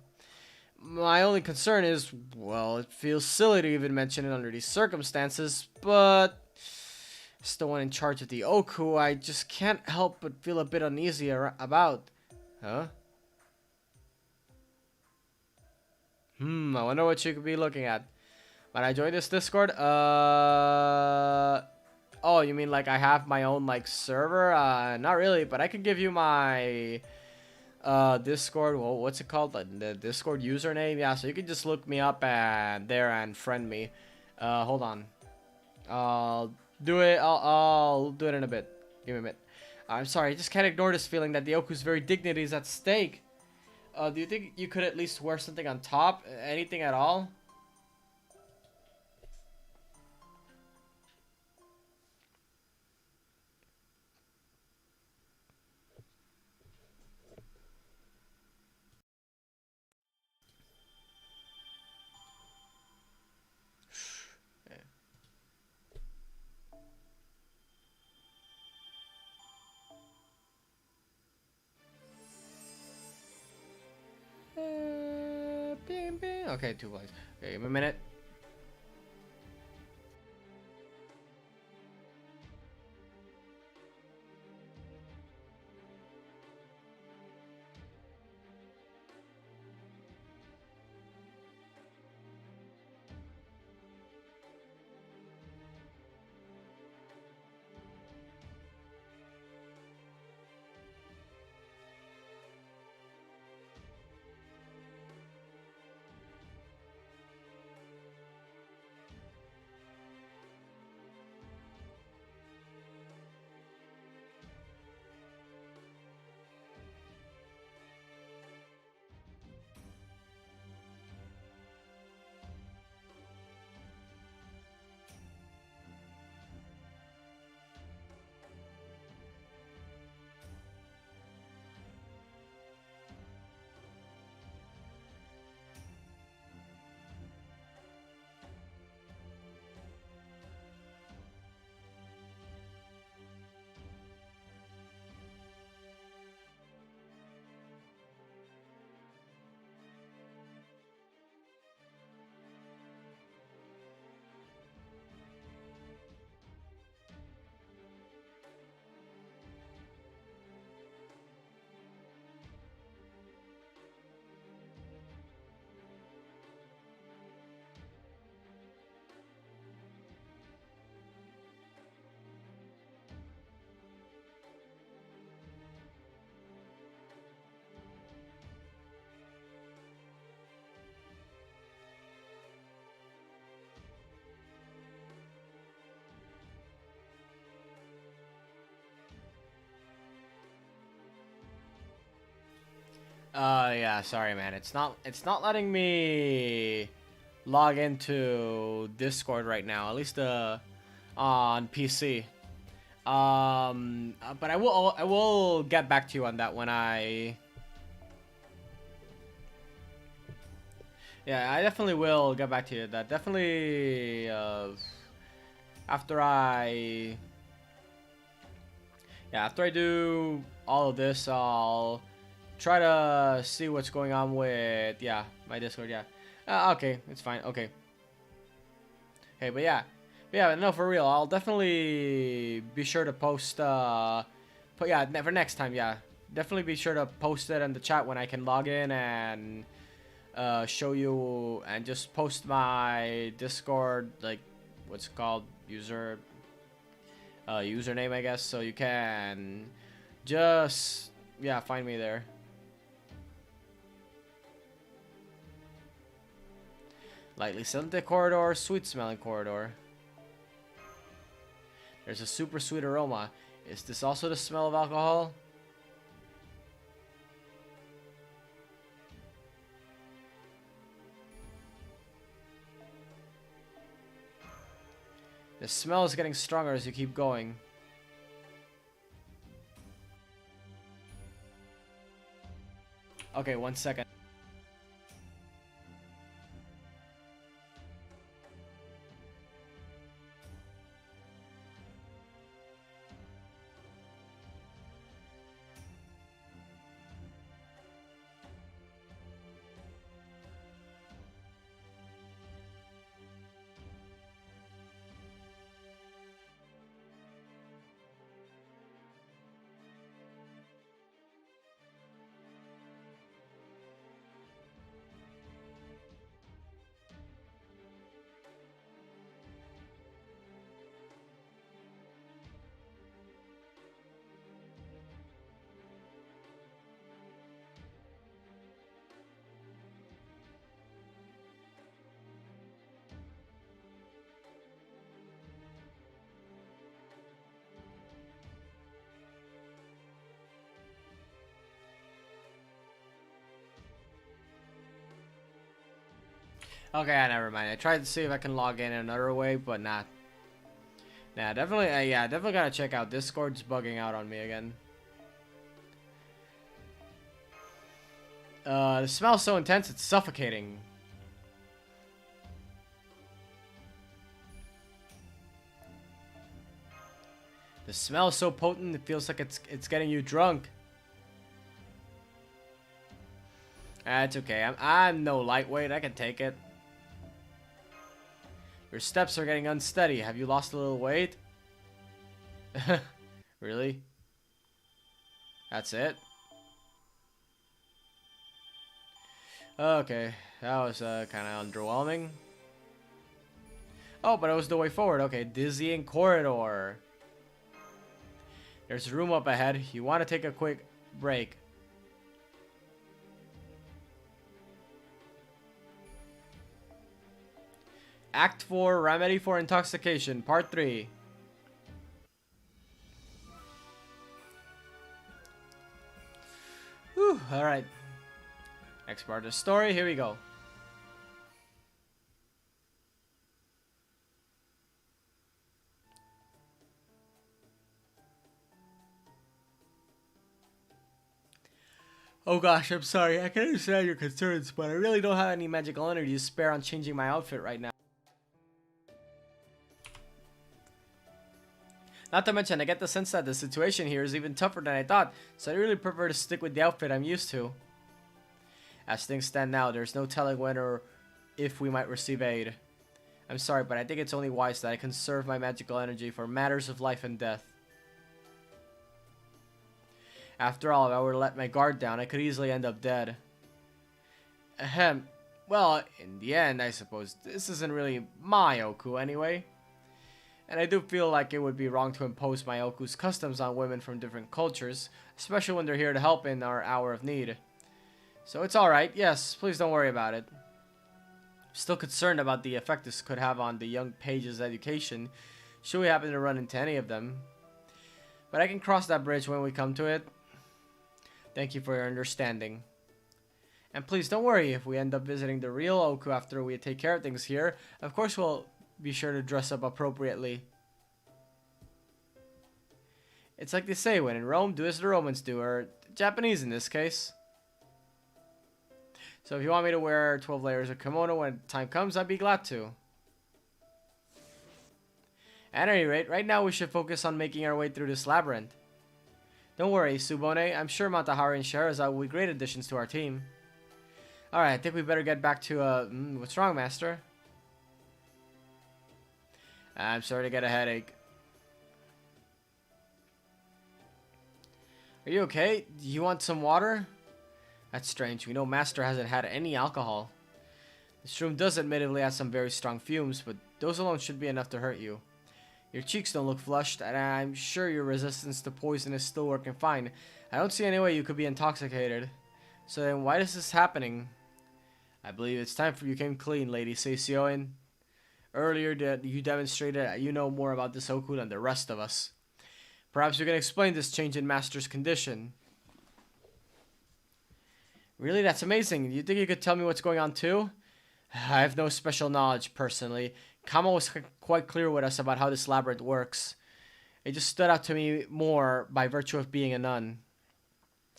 My only concern is, well, it feels silly to even mention it under these circumstances, but as the one in charge of the Ooku, I just can't help but feel a bit uneasy about. Huh? I wonder what you could be looking at. Might I join this Discord? Oh, you mean like I have my own like server? Not really, but I could give you my Discord. Well, what's it called? The Discord username? Yeah, so you can just look me up and friend me. Hold on. I'll do it. I'll do it in a bit. Give me a minute. I'm sorry, I just can't ignore this feeling that the Oku's very dignity is at stake. Do you think you could at least wear something on top? Anything at all? Bing, bing. Okay, 2 points. Okay, give me a minute. Yeah, sorry, man. It's not letting me log into Discord right now. At least on PC. But I will get back to you on that when I. Yeah, I definitely will get back to you. That definitely after I. Yeah, after I do all of this, I'll try to see what's going on with my Discord. Yeah, okay, it's fine. Okay, hey, but yeah, no, for real. I'll definitely be sure to post. But yeah, for next time. Yeah, definitely be sure to post it in the chat when I can log in and show you and just post my Discord like what's it called username, I guess, so you can just find me there. Lightly scented corridor, sweet smelling corridor. There's a super sweet aroma. Is this also the smell of alcohol? The smell is getting stronger as you keep going. Okay, 1 second. Okay, never mind. I tried to see if I can log in another way, but not. Nah, definitely. Definitely gotta check out. Discord's bugging out on me again. The smell's so intense, it's suffocating. The smell is so potent, it feels like it's getting you drunk. It's okay. I'm no lightweight. I can take it. Your steps are getting unsteady. Have you lost a little weight? Really? That's it? Okay, that was kind of underwhelming. Oh, but it was the way forward. Okay, dizzying corridor. There's room up ahead. You want to take a quick break. Act 4, Remedy for Intoxication, Part 3. Whew, alright. Next part of the story, here we go. Oh gosh, I'm sorry. I can understand your concerns, but I really don't have any magical energy to spare on changing my outfit right now. Not to mention, I get the sense that the situation here is even tougher than I thought, so I really prefer to stick with the outfit I'm used to. As things stand now, there's no telling when or if we might receive aid. I'm sorry, but I think it's only wise that I conserve my magical energy for matters of life and death. After all, if I were to let my guard down, I could easily end up dead. Ahem. Well, in the end, I suppose this isn't really my Ooku anyway. And I do feel like it would be wrong to impose my Oku's customs on women from different cultures, especially when they're here to help in our hour of need. So it's alright, yes, please don't worry about it. I'm still concerned about the effect this could have on the young page's education, should we happen to run into any of them. But I can cross that bridge when we come to it. Thank you for your understanding. And please don't worry, if we end up visiting the real Ooku after we take care of things here, of course we'll be sure to dress up appropriately. It's like they say, when in Rome, do as the Romans do, or Japanese in this case. So if you want me to wear 12 layers of kimono when time comes, I'd be glad to. At any rate, right now we should focus on making our way through this labyrinth. Don't worry, Subone, I'm sure Matahari and Scheherazade will be great additions to our team. Alright, I think we better get back to, what's wrong, Master? I'm sorry to get a headache. Are you okay? Do you want some water? That's strange. We know Master hasn't had any alcohol. This room does admittedly have some very strong fumes, but those alone should be enough to hurt you. Your cheeks don't look flushed, and I'm sure your resistance to poison is still working fine. I don't see any way you could be intoxicated. So then why is this happening? I believe it's time for you came clean, Lady Seisioin. Earlier you demonstrated that you know more about this Ooku than the rest of us. Perhaps you can explain this change in Master's condition. Really? That's amazing. You think you could tell me what's going on too? I have no special knowledge, personally. Kama was quite clear with us about how this labyrinth works. It just stood out to me more by virtue of being a nun.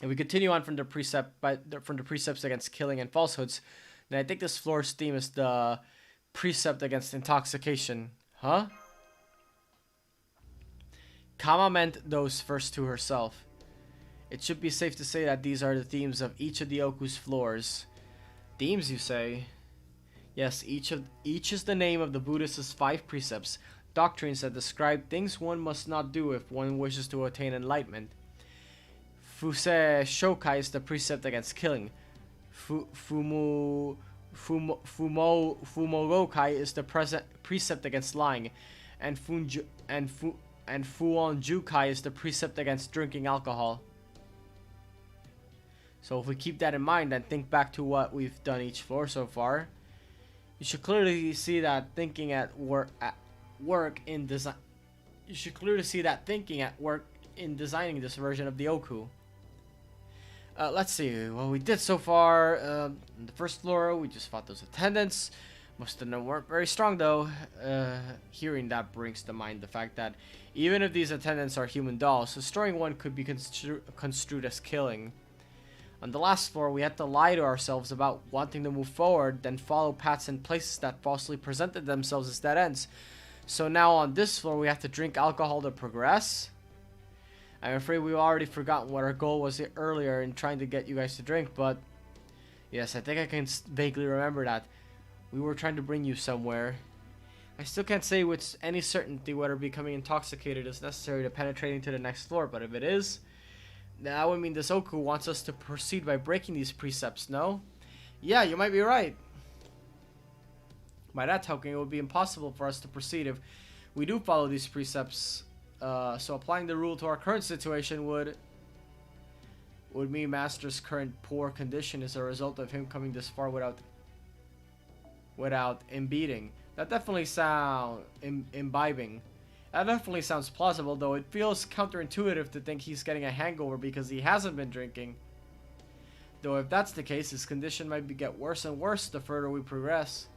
If we continue on from the precepts against killing and falsehoods, then I think this floor's theme is the precept against intoxication. Huh? Kama meant those first two herself. It should be safe to say that these are the themes of each of the Oku's floors. Themes, you say? Yes, each is the name of the Buddhist's 5 precepts, doctrines that describe things one must not do if one wishes to attain enlightenment. Fuse Shokai is the precept against killing. Fumogokai is the precept against lying, and Fuonjukai is the precept against drinking alcohol. So if we keep that in mind and think back to what we've done each floor so far, you should clearly see that thinking at work in designing this version of the Ooku. Let's see what we did so far. On the first floor, we just fought those attendants. Most of them weren't very strong, though. Hearing that brings to mind the fact that even if these attendants are human dolls, destroying one could be construed as killing. On the last floor, we had to lie to ourselves about wanting to move forward, then follow paths and places that falsely presented themselves as dead ends. So now on this floor, we have to drink alcohol to progress. I'm afraid we've already forgotten what our goal was earlier in trying to get you guys to drink, but yes, I think I can vaguely remember that. We were trying to bring you somewhere. I still can't say with any certainty whether becoming intoxicated is necessary to penetrating to the next floor, but if it is, that would mean this Ooku wants us to proceed by breaking these precepts, no? Yeah, you might be right. By that token, it would be impossible for us to proceed if we do follow these precepts. So applying the rule to our current situation would mean Master's current poor condition is a result of him coming this far without imbibing. That definitely imbibing. That definitely sounds plausible, though it feels counterintuitive to think he's getting a hangover because he hasn't been drinking. Though if that's the case, his condition might get worse and worse the further we progress.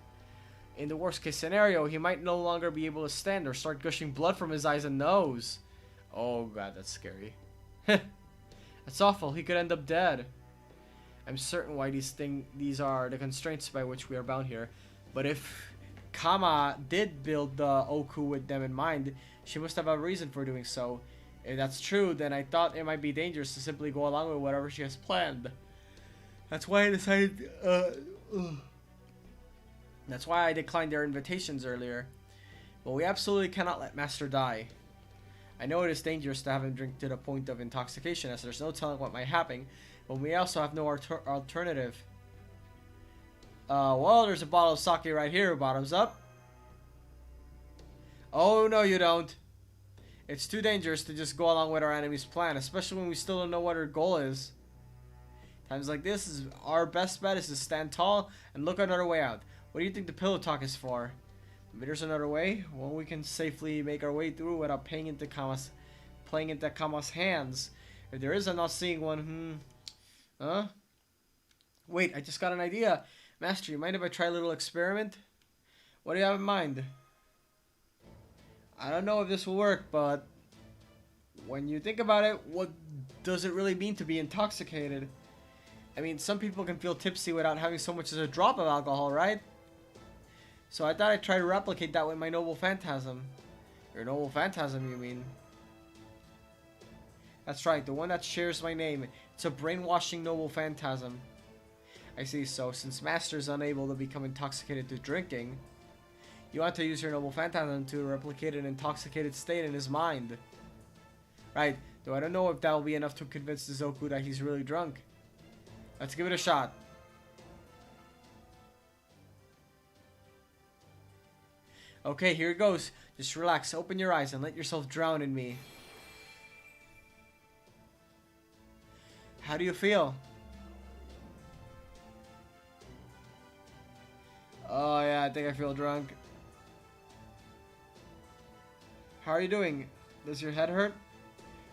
In the worst case scenario, he might no longer be able to stand or start gushing blood from his eyes and nose. Oh god, that's scary. That's awful, he could end up dead. I'm certain why these are the constraints by which we are bound here. But if Kama did build the Ooku with them in mind, she must have a reason for doing so. If that's true, then I thought it might be dangerous to simply go along with whatever she has planned. That's why I decided, That's why I declined their invitations earlier. But we absolutely cannot let Master die. I know it is dangerous to have him drink to the point of intoxication, as there's no telling what might happen, but we also have no alternative. Well, there's a bottle of sake right here, bottoms up. Oh, no you don't. It's too dangerous to just go along with our enemy's plan, especially when we still don't know what our goal is. Times like this, our best bet is to stand tall and look another way out. What do you think the pillow talk is for? If there's another way, well, we can safely make our way through without playing into Kama's hands. If there is, I'm not seeing one. Huh? Wait, I just got an idea. Master, you mind if I try a little experiment? What do you have in mind? I don't know if this will work, but when you think about it, what does it really mean to be intoxicated? I mean, some people can feel tipsy without having so much as a drop of alcohol, right? So I thought I'd try to replicate that with my noble phantasm. Your noble phantasm, you mean? That's right, the one that shares my name. It's a brainwashing noble phantasm. I see, so since Master is unable to become intoxicated through drinking, you want to use your noble phantasm to replicate an intoxicated state in his mind. Right, though I don't know if that'll be enough to convince the Zoku that he's really drunk. Let's give it a shot. Okay, here it goes. Just relax, open your eyes, and let yourself drown in me. How do you feel? Oh yeah, I think I feel drunk. How are you doing? Does your head hurt?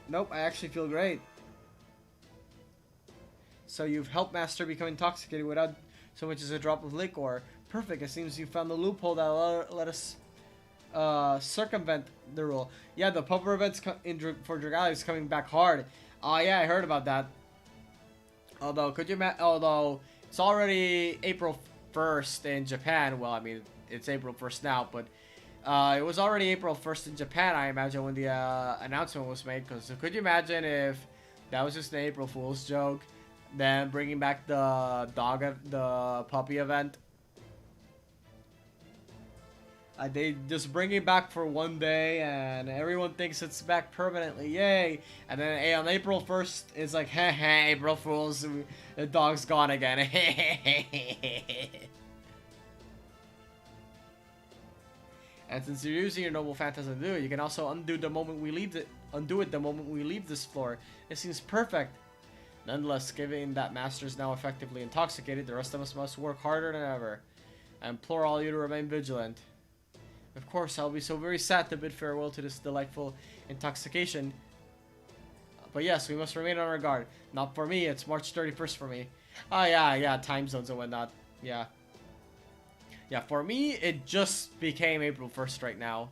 Nope, I actually feel great. So you've helped Master become intoxicated without so much as a drop of liquor. Perfect, it seems you found the loophole that let us circumvent the rule. Yeah, the pupper events for Dragalia is coming back hard. Oh yeah, I heard about that. Although, although it's already April 1st in Japan. Well, I mean, it's April 1st now, but it was already April 1st in Japan, I imagine, when the announcement was made. Because could you imagine if that was just an April Fool's joke, then bringing back the the puppy event? They just bring it back for one day, and everyone thinks it's back permanently. Yay! And then hey, on April 1st, it's like, heh, April Fools, the dog's gone again. And since you're using your noble phantasm to do it, you can also undo it the moment we leave this floor. It seems perfect. Nonetheless, given that Master is now effectively intoxicated, the rest of us must work harder than ever. I implore all you to remain vigilant. Of course, I'll be so very sad to bid farewell to this delightful intoxication. But yes, we must remain on our guard. Not for me, it's March 31st for me. Oh yeah, time zones and whatnot. Yeah. Yeah, for me, it just became April 1st right now.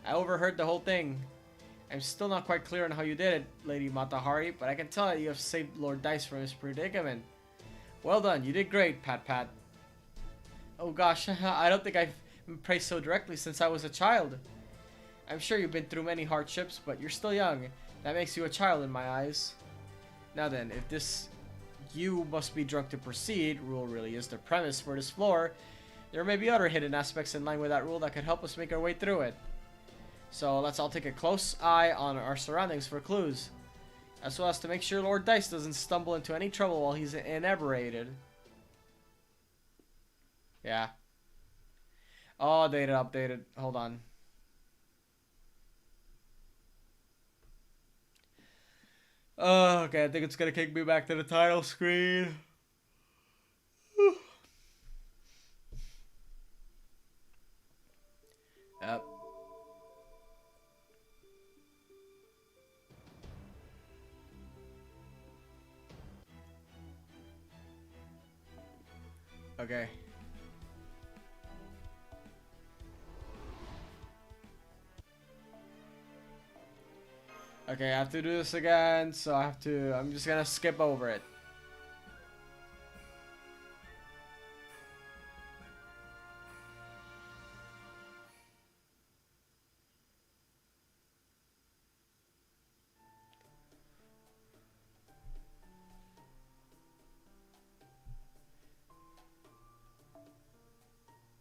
I overheard the whole thing. I'm still not quite clear on how you did it, Lady Matahari, but I can tell that you have saved Lord Dice from his predicament. Well done, you did great, Pat Pat. Oh gosh, I don't think I've been praised so directly since I was a child. I'm sure you've been through many hardships, but you're still young. That makes you a child in my eyes. Now then, if this "you must be drunk to proceed" rule really is the premise for this floor, there may be other hidden aspects in line with that rule that could help us make our way through it. So let's all take a close eye on our surroundings for clues, as well as to make sure Lord Dice doesn't stumble into any trouble while he's inebriated. Yeah. Oh, data updated. Hold on. Oh, okay, I think it's gonna kick me back to the title screen. Yep. Okay. Okay, I have to do this again, so I'm just gonna skip over it.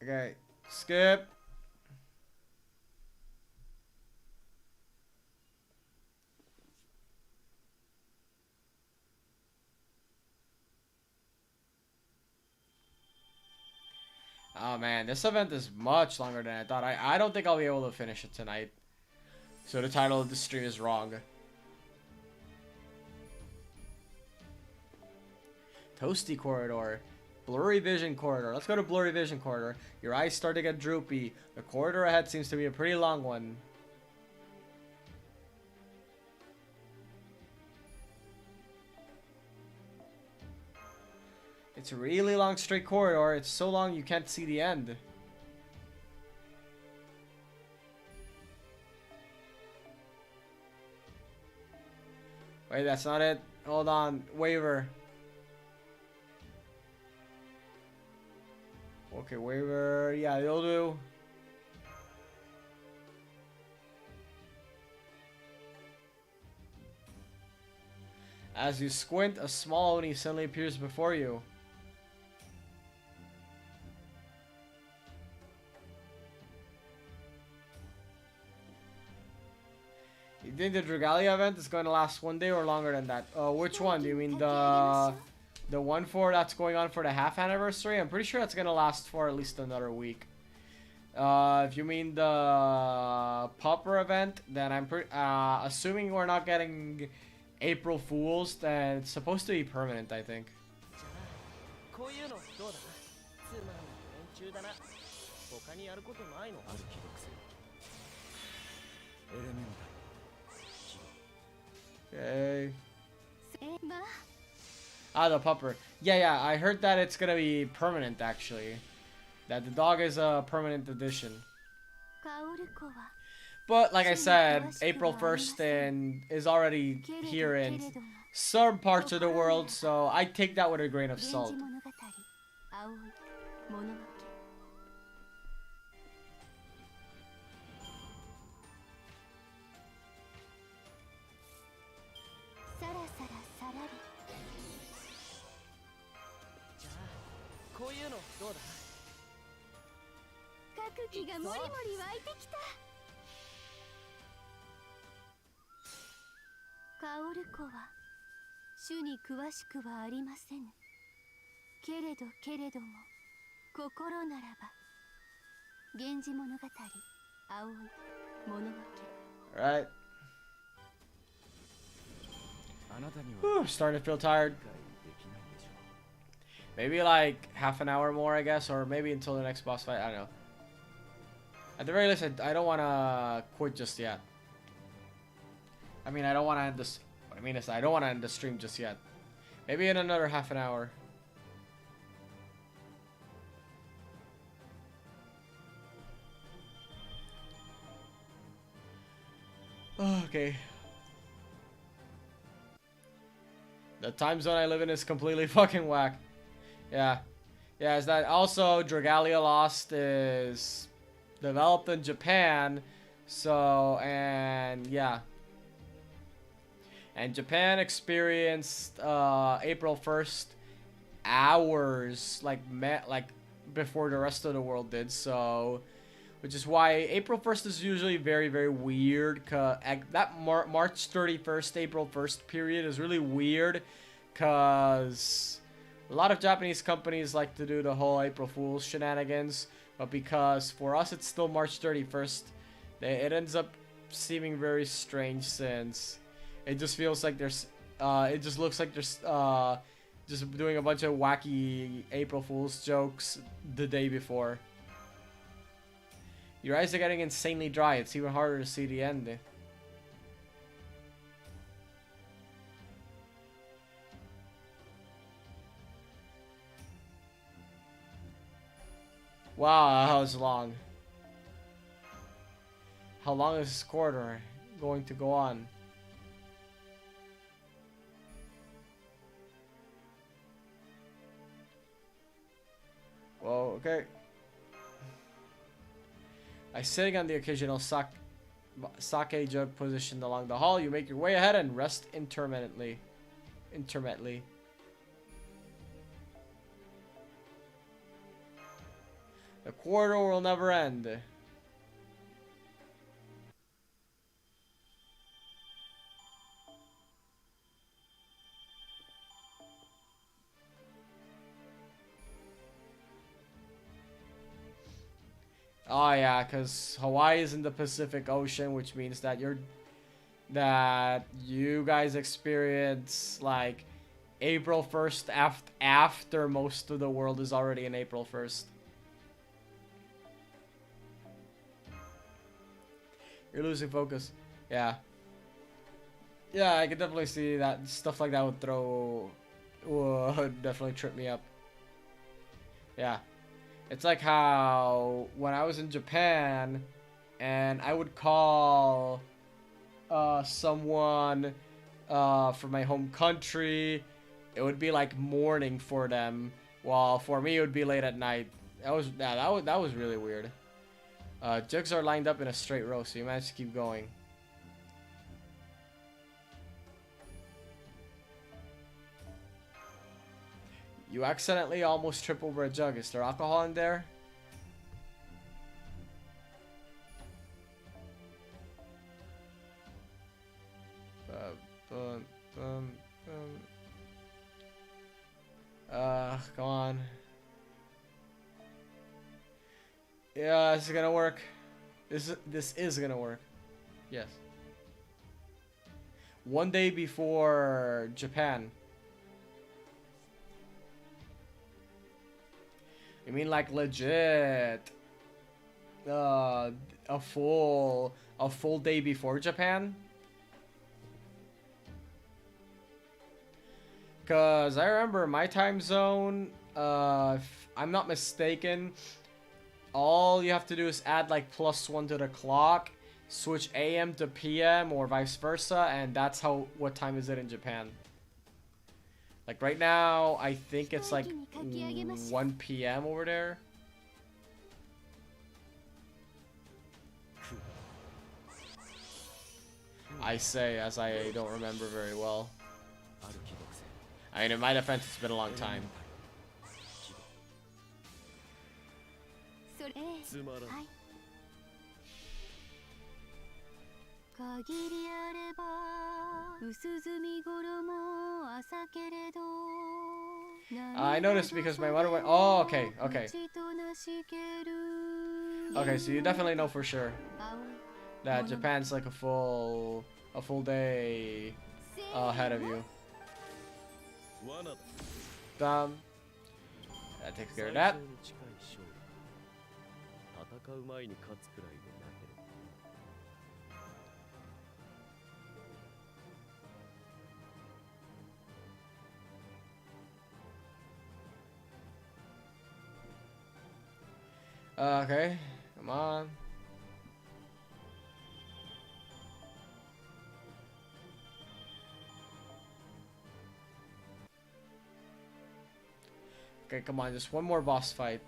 Okay, skip. Oh man, this event is much longer than I thought. I don't think I'll be able to finish it tonight. So the title of the stream is wrong. Toasty Corridor. Blurry Vision Corridor. Let's go to Blurry Vision Corridor. Your eyes start to get droopy. The corridor ahead seems to be a pretty long one. It's a really long straight corridor. It's so long you can't see the end. Wait, that's not it. Hold on. Waiver. Okay, waiver. Yeah, you'll do. As you squint, a small Oni suddenly appears before you. You think the Dragalia event is going to last 1 day or longer than that? Which one? Do you mean the one for that's going on for the half anniversary? I'm pretty sure that's going to last for at least another week. If you mean the Popper event, then I'm assuming we're not getting April Fools, then it's supposed to be permanent, I think. Okay. Ah, the pupper. Yeah, I heard that it's gonna be permanent, actually. That the dog is a permanent addition. But, like I said, April 1st and is already here in some parts of the world, so I take that with a grain of salt. Alright. Whew, starting to feel tired. Maybe like half an hour more, I guess, or maybe until the next boss fight. I don't know. At the very least, I don't want to quit just yet. I mean, I don't want to end this. What I mean is, I don't want to end the stream just yet. Maybe in another half an hour. Okay. The time zone I live in is completely fucking whack. Yeah. Yeah, is that also Dragalia Lost is developed in Japan. So, and yeah. And Japan experienced April 1st hours like before the rest of the world did. So, which is why April 1st is usually very, very weird. That March 31st, April 1st period is really weird because a lot of Japanese companies like to do the whole April Fool's shenanigans. But because for us it's still March 31st, it ends up seeming very strange since it just feels like there's, it just looks like there's just doing a bunch of wacky April Fool's jokes the day before. Your eyes are getting insanely dry. It's even harder to see the end. Wow, that was long. How long is this corridor going to go on? Well, okay. By sitting on the occasional sake jug positioned along the hall, you make your way ahead and rest intermittently. The corridor will never end. Oh yeah, because Hawaii is in the Pacific Ocean, which means that you guys experience like April 1st after most of the world is already in April 1st. You're losing focus. Yeah. Yeah, I could definitely see that stuff like that would definitely trip me up. Yeah. It's like how when I was in Japan and I would call someone from my home country, it would be like morning for them, while for me it would be late at night. That was really weird. Jugs are lined up in a straight row, so you managed to keep going. You accidentally almost trip over a jug. Is there alcohol in there? Bum, bum, come on. Yeah, this is gonna work. This is gonna work. Yes. One day before Japan. You mean like legit? A full day before Japan? Cause I remember my time zone. If I'm not mistaken, all you have to do is add like +1 to the clock, switch AM to PM or vice versa, and that's how what time is it in Japan. Like right now, I think it's like 1 PM over there. I say, as I don't remember very well. I mean, in my defense, it's been a long time. I noticed because my mother went. Oh, okay, okay. Okay, so you definitely know for sure that Japan's like a full day ahead of you. That takes care of that. Okay, come on. Okay, come on, just one more boss fight.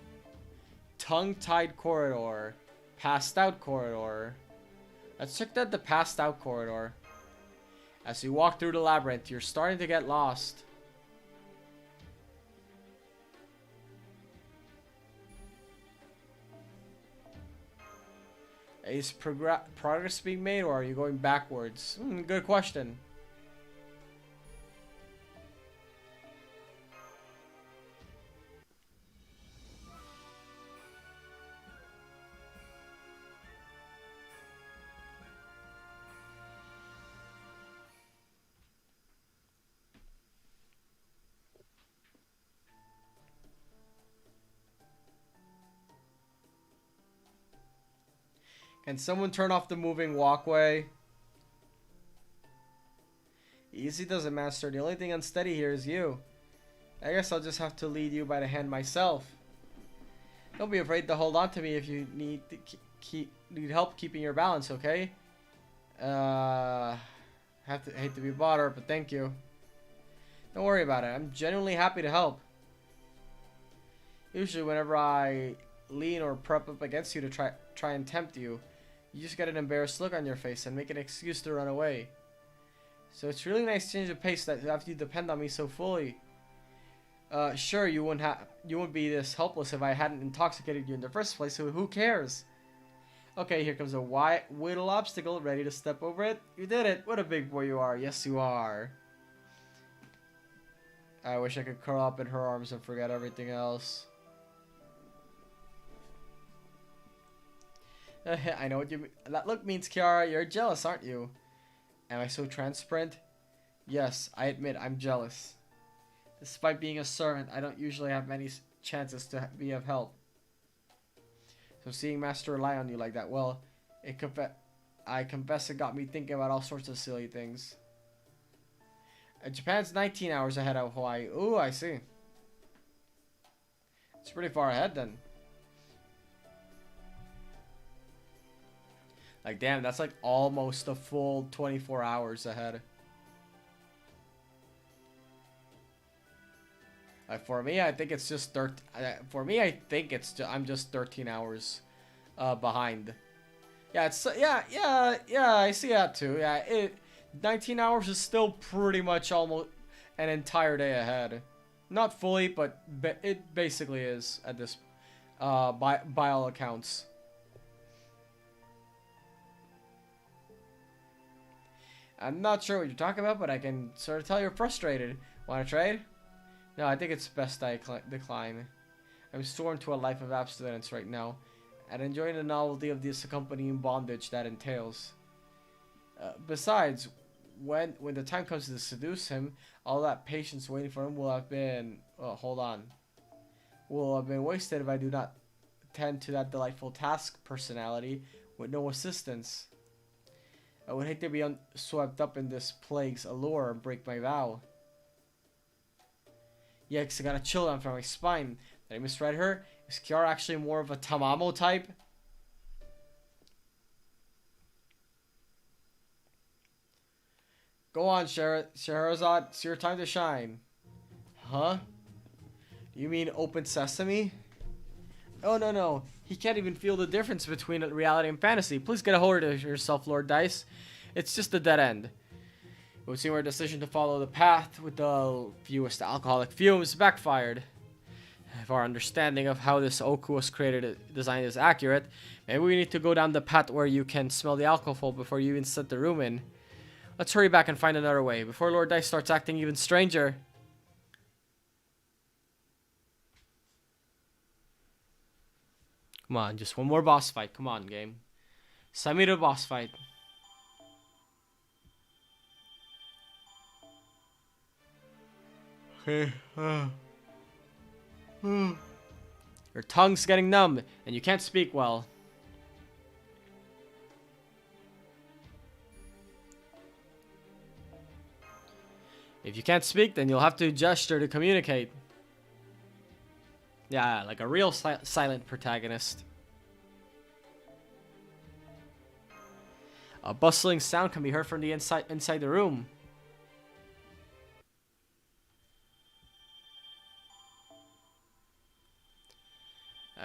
Tongue-tied corridor. Passed out corridor. Let's check the passed out corridor. As you walk through the labyrinth, you're starting to get lost. Is progress being made, or are you going backwards? Good question. Can someone turn off the moving walkway? Easy does it, master. The only thing unsteady here is you. I guess I'll just have to lead you by the hand myself. Don't be afraid to hold on to me if you need to need help keeping your balance, okay? Hate to be bothered, but thank you. Don't worry about it. I'm genuinely happy to help. Usually whenever I lean or prep up against you to try and tempt you, you just get an embarrassed look on your face and make an excuse to run away. So it's really nice change of pace that after you depend on me so fully. Sure, you wouldn't be this helpless if I hadn't intoxicated you in the first place, so who cares? Okay, here comes a white little obstacle, ready to step over it. You did it! What a big boy you are. Yes, you are. I wish I could curl up in her arms and forget everything else. I know what you mean. That look means, Kiara, you're jealous, aren't you? Am I so transparent? Yes, I admit I'm jealous. Despite being a servant, I don't usually have many chances to be of help. So seeing Master rely on you like that, well, I confess it got me thinking about all sorts of silly things. Japan's 19 hours ahead of Hawaii. Ooh, I see. It's pretty far ahead then. Like, damn, that's like almost a full 24 hours ahead. Like, for me, I think it's just I'm just 13 hours behind. Yeah, it's yeah, I see that too. Yeah, 19 hours is still pretty much almost an entire day ahead. Not fully, but it basically is at this by all accounts. I'm not sure what you're talking about, but I can sort of tell you're frustrated. Want to trade? No, I think it's best I decline. I'm sworn to a life of abstinence right now, and enjoying the novelty of this accompanying bondage that entails. Besides, when the time comes to seduce him, all that patience waiting for him will have been... Oh, hold on. Will have been wasted if I do not tend to that delightful task personality with no assistance. I would hate to be swept up in this plague's allure and break my vow. Yikes, I got a chill down from my spine. Did I misread her? Is Kiara actually more of a Tamamo type? Go on, Scheherazade. It's your time to shine. Huh? You mean open sesame? Oh, no. He can't even feel the difference between reality and fantasy. Please get a hold of yourself, Lord Dice. It's just a dead end. It would seem our decision to follow the path with the fewest alcoholic fumes backfired. If our understanding of how this Ooku was designed is accurate, maybe we need to go down the path where you can smell the alcohol before you even set the room in. Let's hurry back and find another way, before Lord Dice starts acting even stranger. Come on, just one more boss fight. Come on, game. Send me to the boss fight. Okay. Your tongue's getting numb, and you can't speak well. If you can't speak, then you'll have to gesture to communicate. Yeah, like a real silent protagonist. A bustling sound can be heard from the inside the room.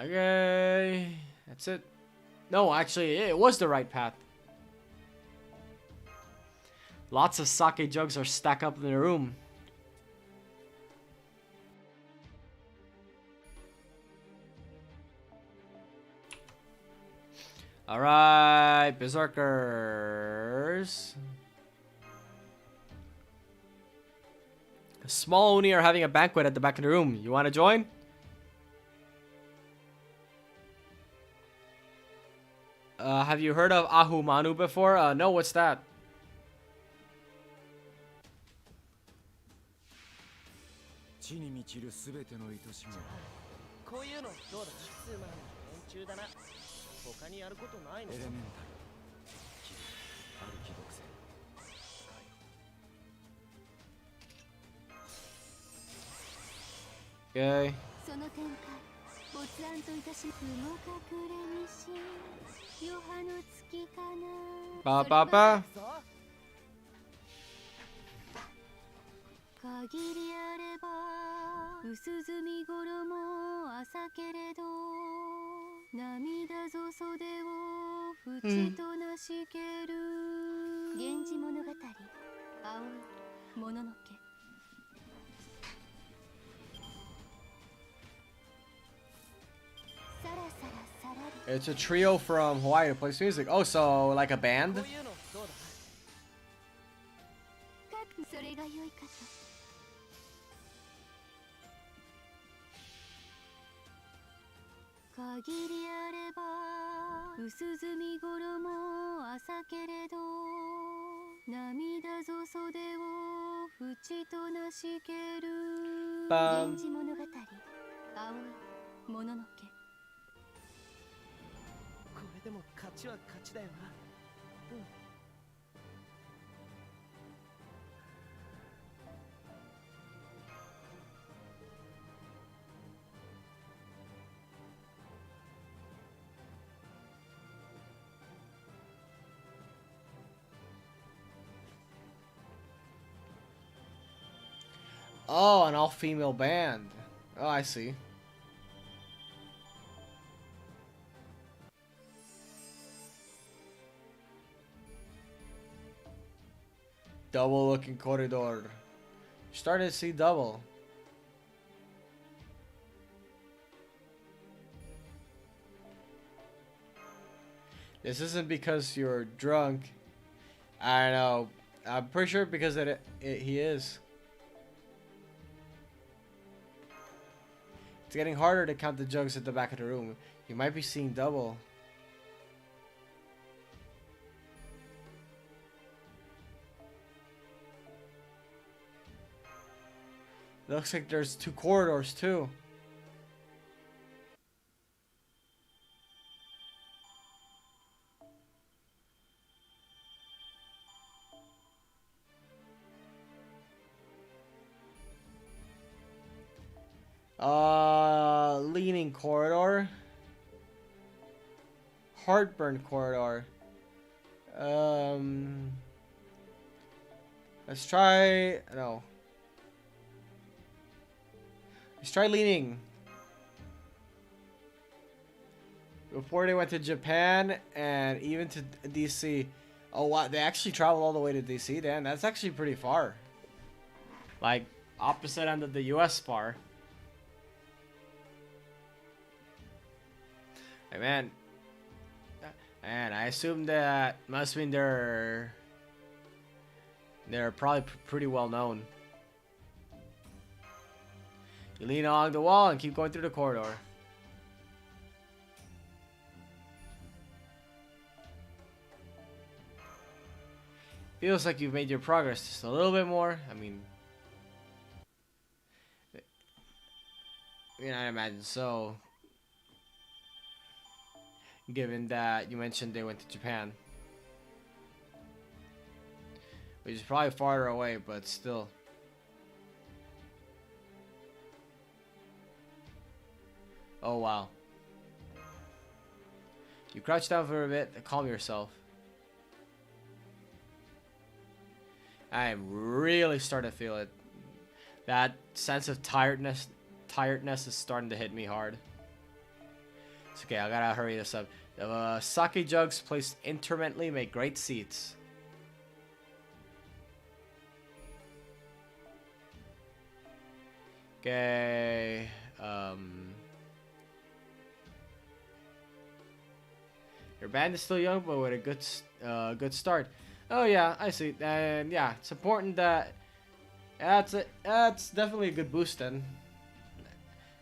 Okay, that's it. No, actually, it was the right path. Lots of sake jugs are stacked up in the room. Alright, Berserkers. The small Oni are having a banquet at the back of the room. You want to join? Have you heard of Ahumanu before? No, what's that? Okay. Ba ba ba. It's a trio from Hawaii who plays music. Oh, so like a band? Bum. Oh, an all-female band. Oh, I see. Double looking corridor. Started to see double. This isn't because you're drunk. I don't know. I'm pretty sure because he is. It's getting harder to count the jugs at the back of the room. You might be seeing double. Looks like there's 2 corridors too. Leaning corridor. Heartburn corridor. Let's try, no. Let's try leaning. Before they went to Japan and even to DC. Oh wow, they actually traveled all the way to DC, Dan. That's actually pretty far. Like, opposite end of the US bar. Hey man. And I assume that must mean they're probably pretty well known. You lean along the wall and keep going through the corridor. Feels like you've made your progress just a little bit more. I mean, I imagine so. Given that you mentioned they went to Japan. Which is probably farther away, but still. Oh wow. You crouch down for a bit to calm yourself. I am really starting to feel it. That sense of tiredness is starting to hit me hard. It's okay, I gotta hurry this up. The sake jugs placed intermittently make great seats. Okay. Your band is still young, but with a good start. Oh yeah, I see. And yeah, it's important that that's definitely a good boost then.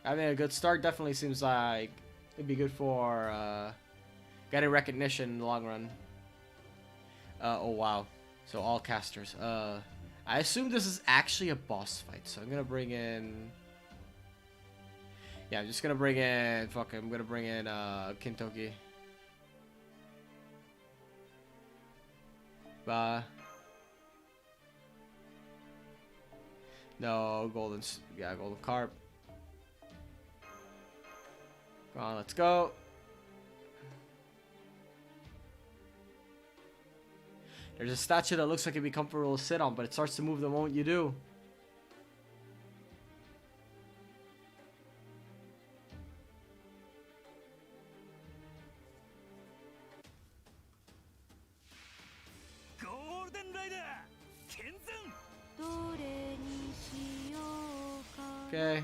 Having a good start definitely seems like it'd be good for getting recognition in the long run. Oh wow. So all casters. I assume this is actually a boss fight, so I'm gonna bring in. Yeah, I'm just gonna bring in. Fuck it, I'm gonna bring in Kintoki. No, golden carp. Come on, let's go. There's a statue that looks like it'd be comfortable to sit on, but it starts to move the moment you do. Okay.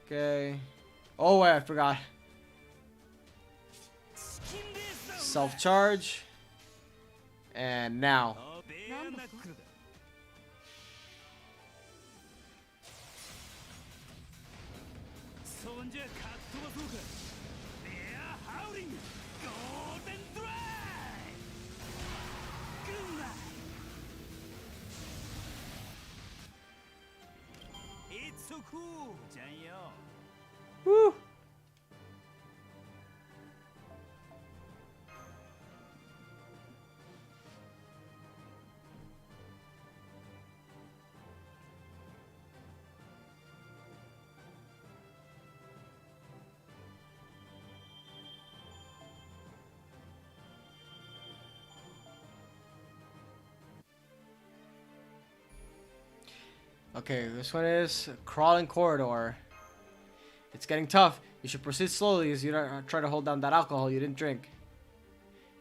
Okay. Oh wait, I forgot. Self-charge. And now. Woo! Okay, this one is crawling corridor. It's getting tough. You should proceed slowly as you don't try to hold down that alcohol you didn't drink.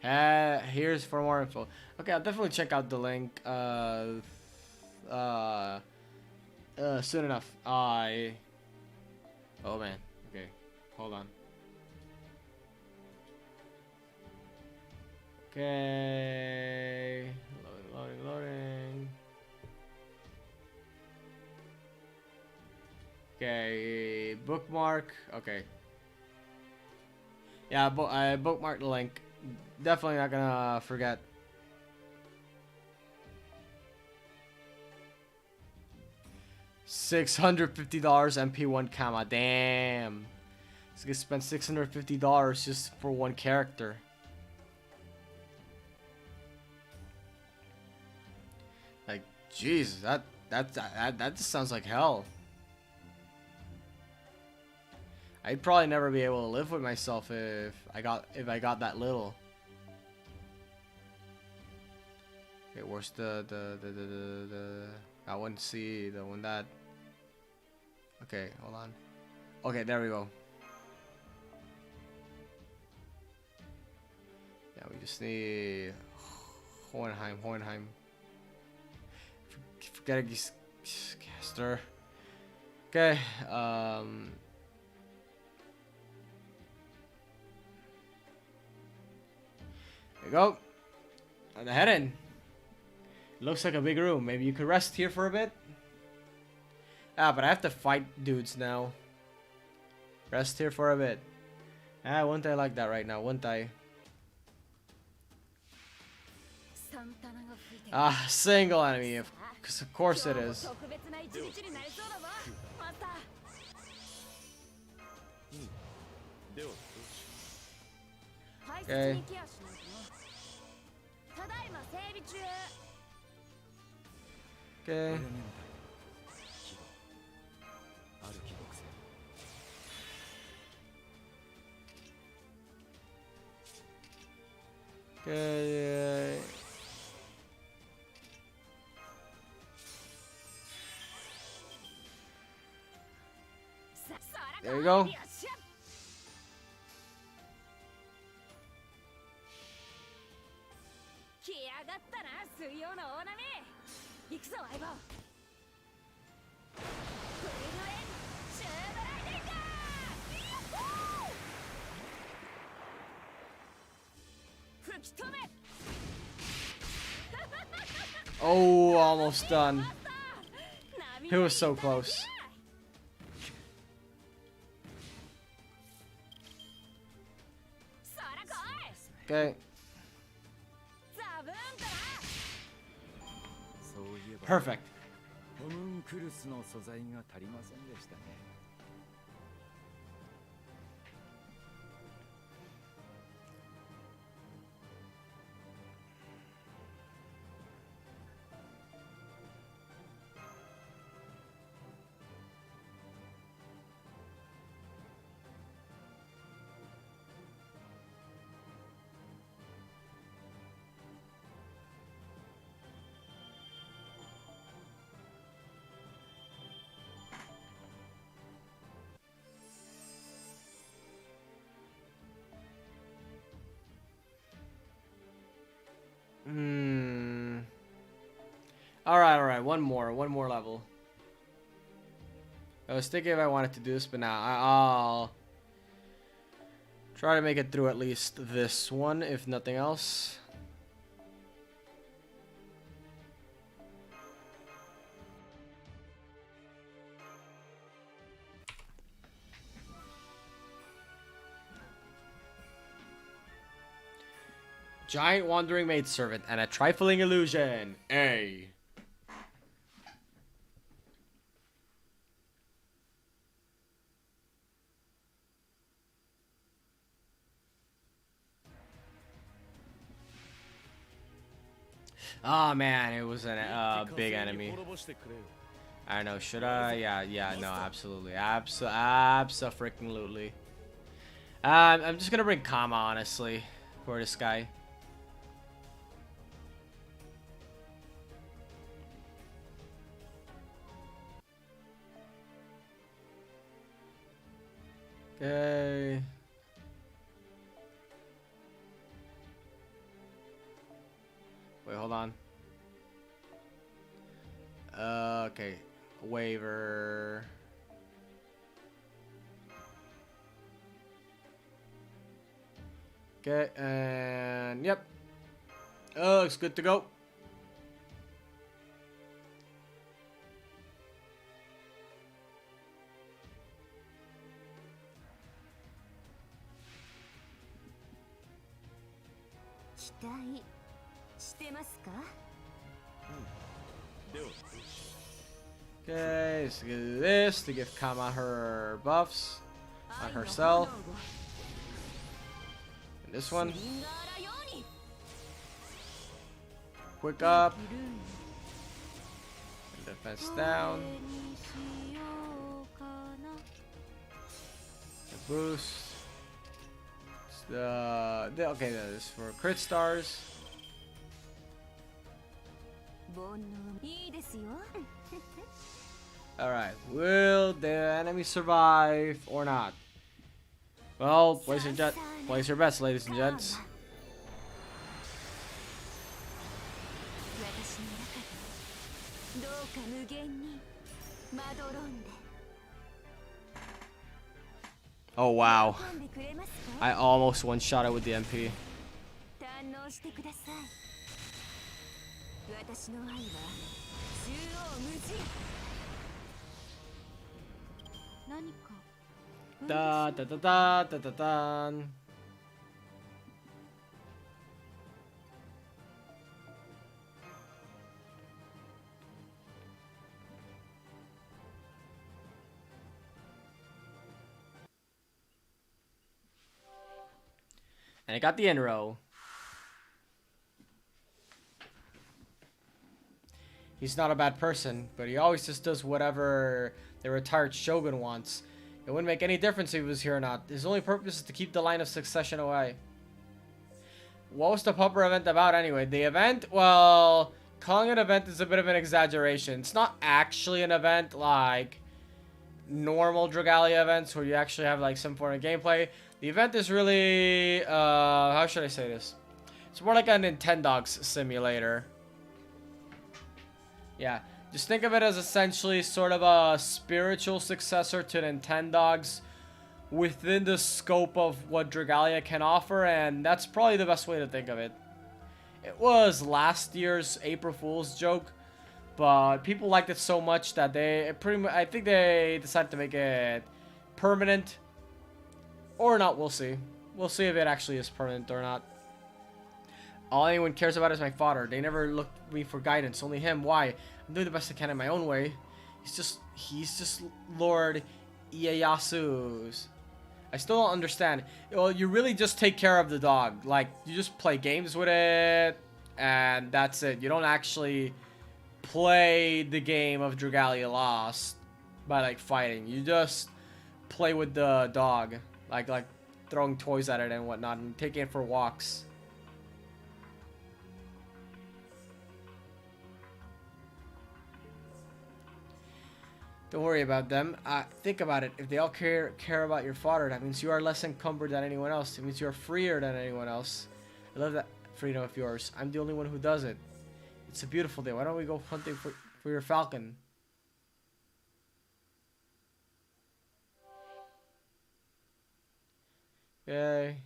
Here's for more info. Okay, I'll definitely check out the link. Soon enough. Oh man. Okay, hold on. Okay, loading. Okay, bookmark. Okay. Yeah, I bookmarked the link. Definitely not gonna forget. $650 MP1 comma. Damn. It's gonna spend $650 just for one character. Like, Jesus, that just sounds like hell. I'd probably never be able to live with myself if I got that little. Okay, where's the I want to see the one that. Okay, hold on. Okay, there we go. Yeah, we just need Hohenheim. Forget it, caster. Okay, there you go. On the head in. It looks like a big room. Maybe you could rest here for a bit. Ah, but I have to fight dudes now. Rest here for a bit. Ah, wouldn't I like that right now? Wouldn't I? Ah, single enemy. Of course it is. Okay. Okay. Okay. There you go. Oh, almost done. It was so close. Okay. Perfect. Alright, one more level. I was thinking if I wanted to do this, but now I'll try to make it through at least this one, if nothing else. Giant wandering maidservant and a trifling illusion. A. Oh man, it was a big enemy. I don't know, should I? Yeah, no, absolutely. Abso-freaking-lutely. I'm just gonna bring Kama, honestly, for this guy. Okay. Wait, hold on. Okay. Waiver. Okay, and yep. Oh, it's good to go. Okay, let's do this to give Kama her buffs on herself. And this one. Quick up. And defense down. The boost. It's okay, that is for crit stars. Alright, will the enemy survive or not? Well, place your bets, ladies and gents. Oh wow. I almost one-shot it with the MP. Da da da da da da da. And I got the Enro. He's not a bad person, but he always just does whatever the retired shogun wants. It wouldn't make any difference if he was here or not. His only purpose is to keep the line of succession away. What was the pupper event about anyway? The event? Well, calling it an event is a bit of an exaggeration. It's not actually an event like normal Dragalia events where you actually have like some form of gameplay. The event is really, how should I say this? It's more like a Nintendogs simulator. Yeah, just think of it as essentially sort of a spiritual successor to Nintendogs within the scope of what Dragalia can offer, and that's probably the best way to think of it. It was last year's April Fool's joke, but people liked it so much that I think they decided to make it permanent. Or not, we'll see. We'll see if it actually is permanent or not. All anyone cares about is my father. They never looked to me for guidance. Only him. Why? I'm doing the best I can in my own way. He's just Lord Ieyasu's. I still don't understand. Well, you really just take care of the dog. Like, you just play games with it, and that's it. You don't actually play the game of Dragalia Lost by, like, fighting. You just play with the dog. Like throwing toys at it and whatnot, and taking it for walks. Don't worry about them. Think about it. If they all care about your father, that means you are less encumbered than anyone else. It means you are freer than anyone else. I love that freedom of yours. I'm the only one who does it. It's a beautiful day. Why don't we go hunting for your falcon? Yay.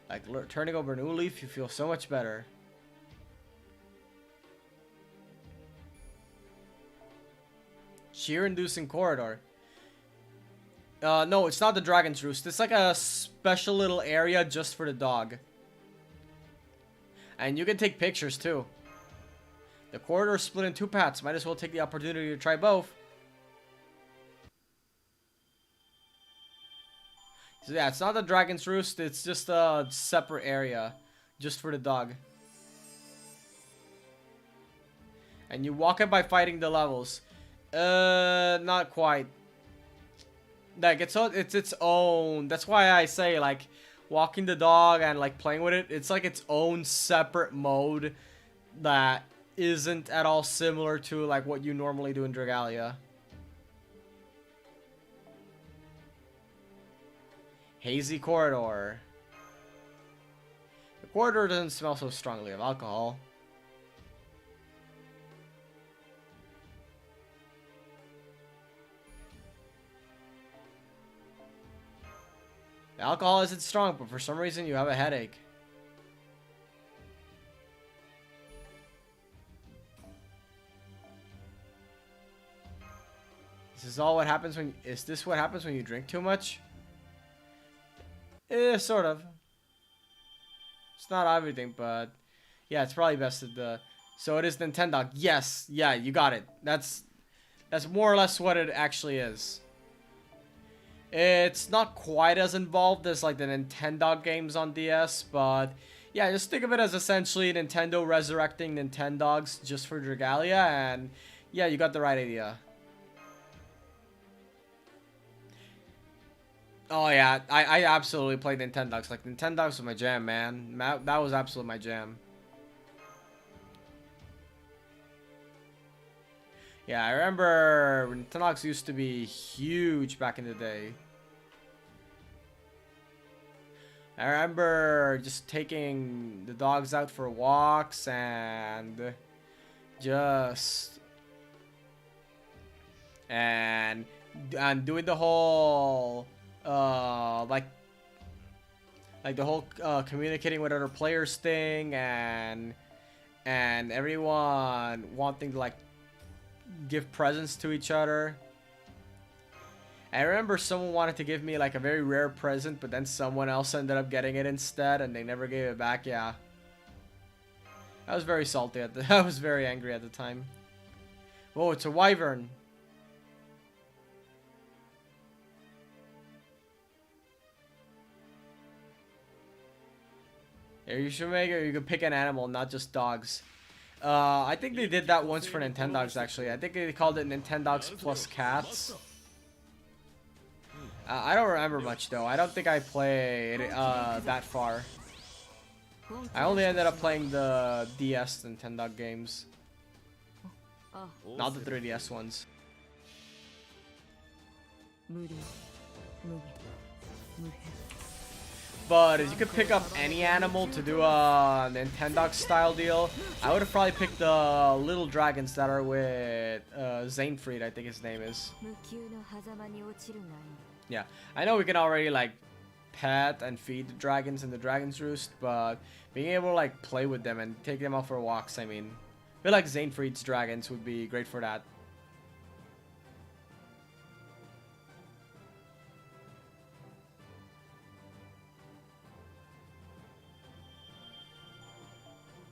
Like turning over a new leaf, you feel so much better. Cheer-inducing corridor. No, it's not the Dragon's Roost. It's like a special little area just for the dog. And you can take pictures too. The corridor is split in two paths. Might as well take the opportunity to try both. So yeah, it's not the Dragon's Roost. It's just a separate area just for the dog. And you walk it by fighting the levels. Not quite. Like, it's its own. That's why I say, like, walking the dog and, like, playing with it, it's like its own separate mode that isn't at all similar to, like, what you normally do in Dragalia. Hazy corridor. The corridor doesn't smell so strongly of alcohol. The alcohol isn't strong, but for some reason you have a headache. Is this what happens when you drink too much? Sort of. It's not everything, but yeah, it's probably best at the. So it is Nintendo. Yes, yeah, you got it. That's more or less what it actually is. It's not quite as involved as like the Nintendo games on DS, but yeah, just think of it as essentially Nintendo resurrecting Nintendogs just for Dragalia, and yeah, you got the right idea. Oh yeah, I absolutely played Nintendogs. Like, Nintendogs was my jam, man. That was absolutely my jam. Yeah, I remember Nintendogs used to be huge back in the day. I remember just taking the dogs out for walks and just and doing the whole like the whole communicating with other players thing, and everyone wanting to like give presents to each other. I remember someone wanted to give me like a very rare present, but then someone else ended up getting it instead, and they never gave it back. Yeah, I was very salty at the. I was very angry at the time. Whoa, it's a wyvern. Yeah, you should make it. You could pick an animal, not just dogs. I think they did that once for Nintendogs, actually. I think they called it Nintendogs plus cats. I don't remember much, though. I don't think I played that far. I only ended up playing the DS Nintendo games. Not the 3DS ones. But if you could pick up any animal to do a Nintendo style deal, I would have probably picked the little dragons that are with Zainfried, I think his name is. Yeah, I know we can already like pet and feed the dragons in the Dragon's Roost, but being able to like play with them and take them out for walks, I mean, I feel like Zainfried's dragons would be great for that.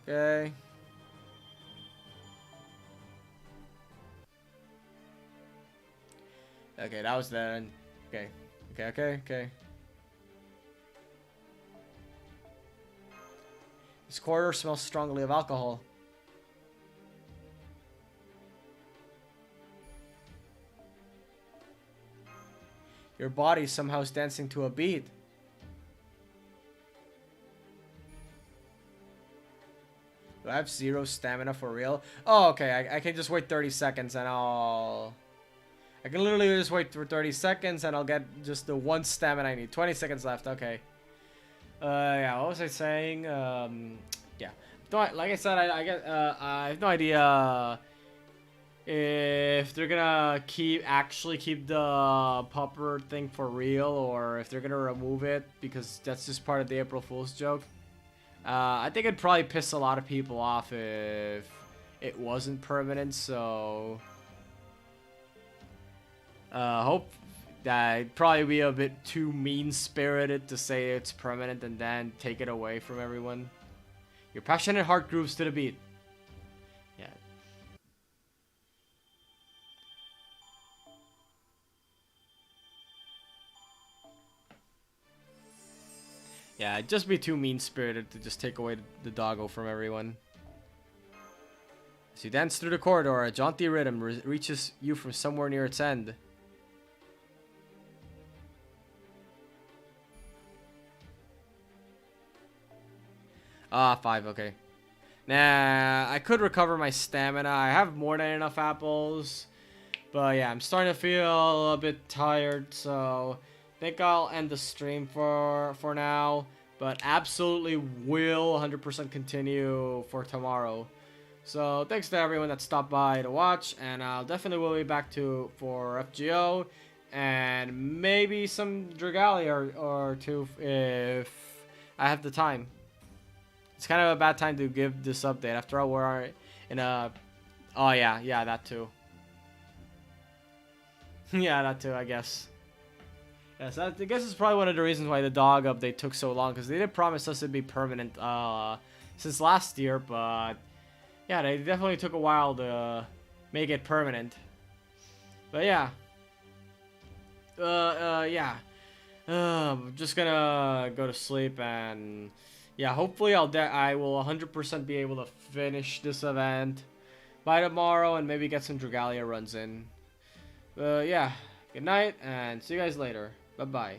Okay. Okay, that was then. Okay. Okay. This corridor smells strongly of alcohol. Your body somehow is dancing to a beat. Do I have 0 stamina for real? Oh, okay. I can just wait 30 seconds and I'll... I can literally just wait for 30 seconds and I'll get just the 1 stamina I need. 20 seconds left. Okay. Yeah, what was I saying? Yeah. Like I said, I have no idea if they're gonna actually keep the pupper thing for real, or if they're gonna remove it because that's just part of the April Fool's joke. I think it'd probably piss a lot of people off if it wasn't permanent, so hope that it'd probably be a bit too mean-spirited to say it's permanent and then take it away from everyone. Your passionate heart grooves to the beat. Yeah. Yeah, it'd just be too mean-spirited to just take away the doggo from everyone. As you dance through the corridor, a jaunty rhythm reaches you from somewhere near its end. Ah, 5, okay. Nah, I could recover my stamina. I have more than enough apples. But yeah, I'm starting to feel a bit tired, so I think I'll end the stream for now. But absolutely will 100% continue for tomorrow. So thanks to everyone that stopped by to watch, and I'll definitely will be back for FGO and maybe some Dragalia or two if I have the time. It's kind of a bad time to give this update. After all, we're in a... Oh yeah, that too. Yeah, that too, I guess. Yes, I guess it's probably one of the reasons why the dog update took so long, because they did promise us it'd be permanent since last year, but yeah, they definitely took a while to make it permanent. But yeah. Yeah. I'm just gonna go to sleep, and yeah, hopefully I will 100% be able to finish this event by tomorrow and maybe get some Dragalia runs in. Yeah, good night, and see you guys later. Bye-bye.